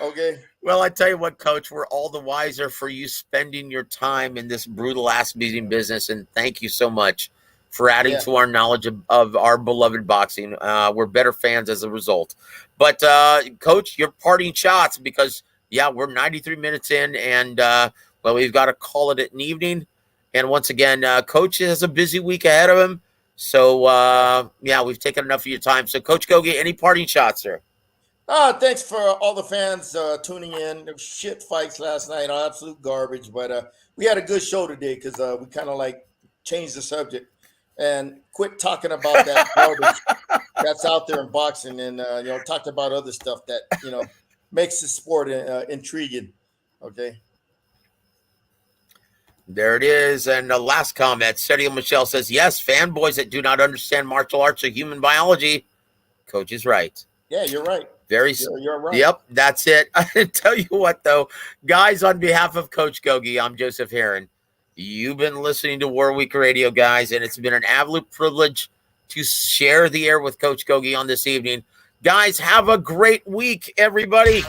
Okay. Well, I tell you what, Coach, we're all the wiser for you spending your time in this brutal ass beating business, and thank you so much for adding to our knowledge of our beloved boxing. We're better fans as a result. But, Coach, your parting shots, because, yeah, we're 93 minutes in, and, well, we've got to call it an evening. And once again, Coach has a busy week ahead of him. So, yeah, we've taken enough of your time. So, Coach Gogue, any parting shots, sir? Thanks for all the fans tuning in. There were shit fights last night, absolute garbage. But we had a good show today because we kind of like changed the subject and quit talking about that garbage that's out there in boxing, and talked about other stuff that makes the sport intriguing. Okay. There it is. And the last comment, Sergio Michelle says, yes, fanboys that do not understand martial arts or human biology. Coach is right. Yeah, you're right. You're right. Yep, that's it. I tell you what, though, guys, on behalf of Coach Gogue, I'm Joseph Heron. You've been listening to War Week Radio, guys, and it's been an absolute privilege to share the air with Coach Gogue on this evening. Guys, have a great week, everybody.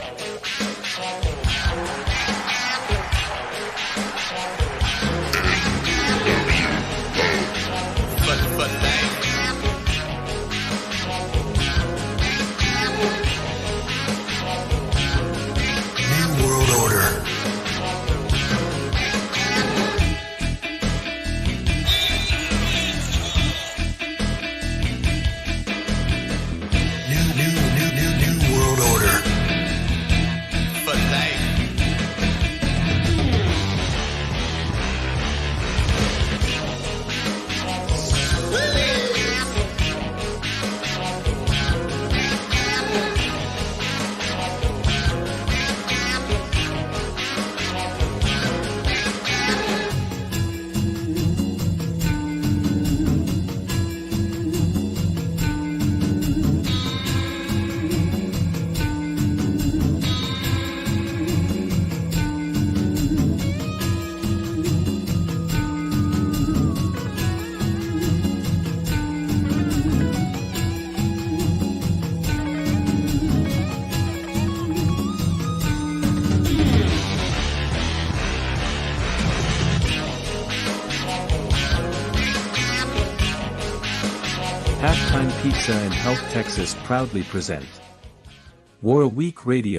Halftime Pizza and Health Texas proudly present War Week Radio.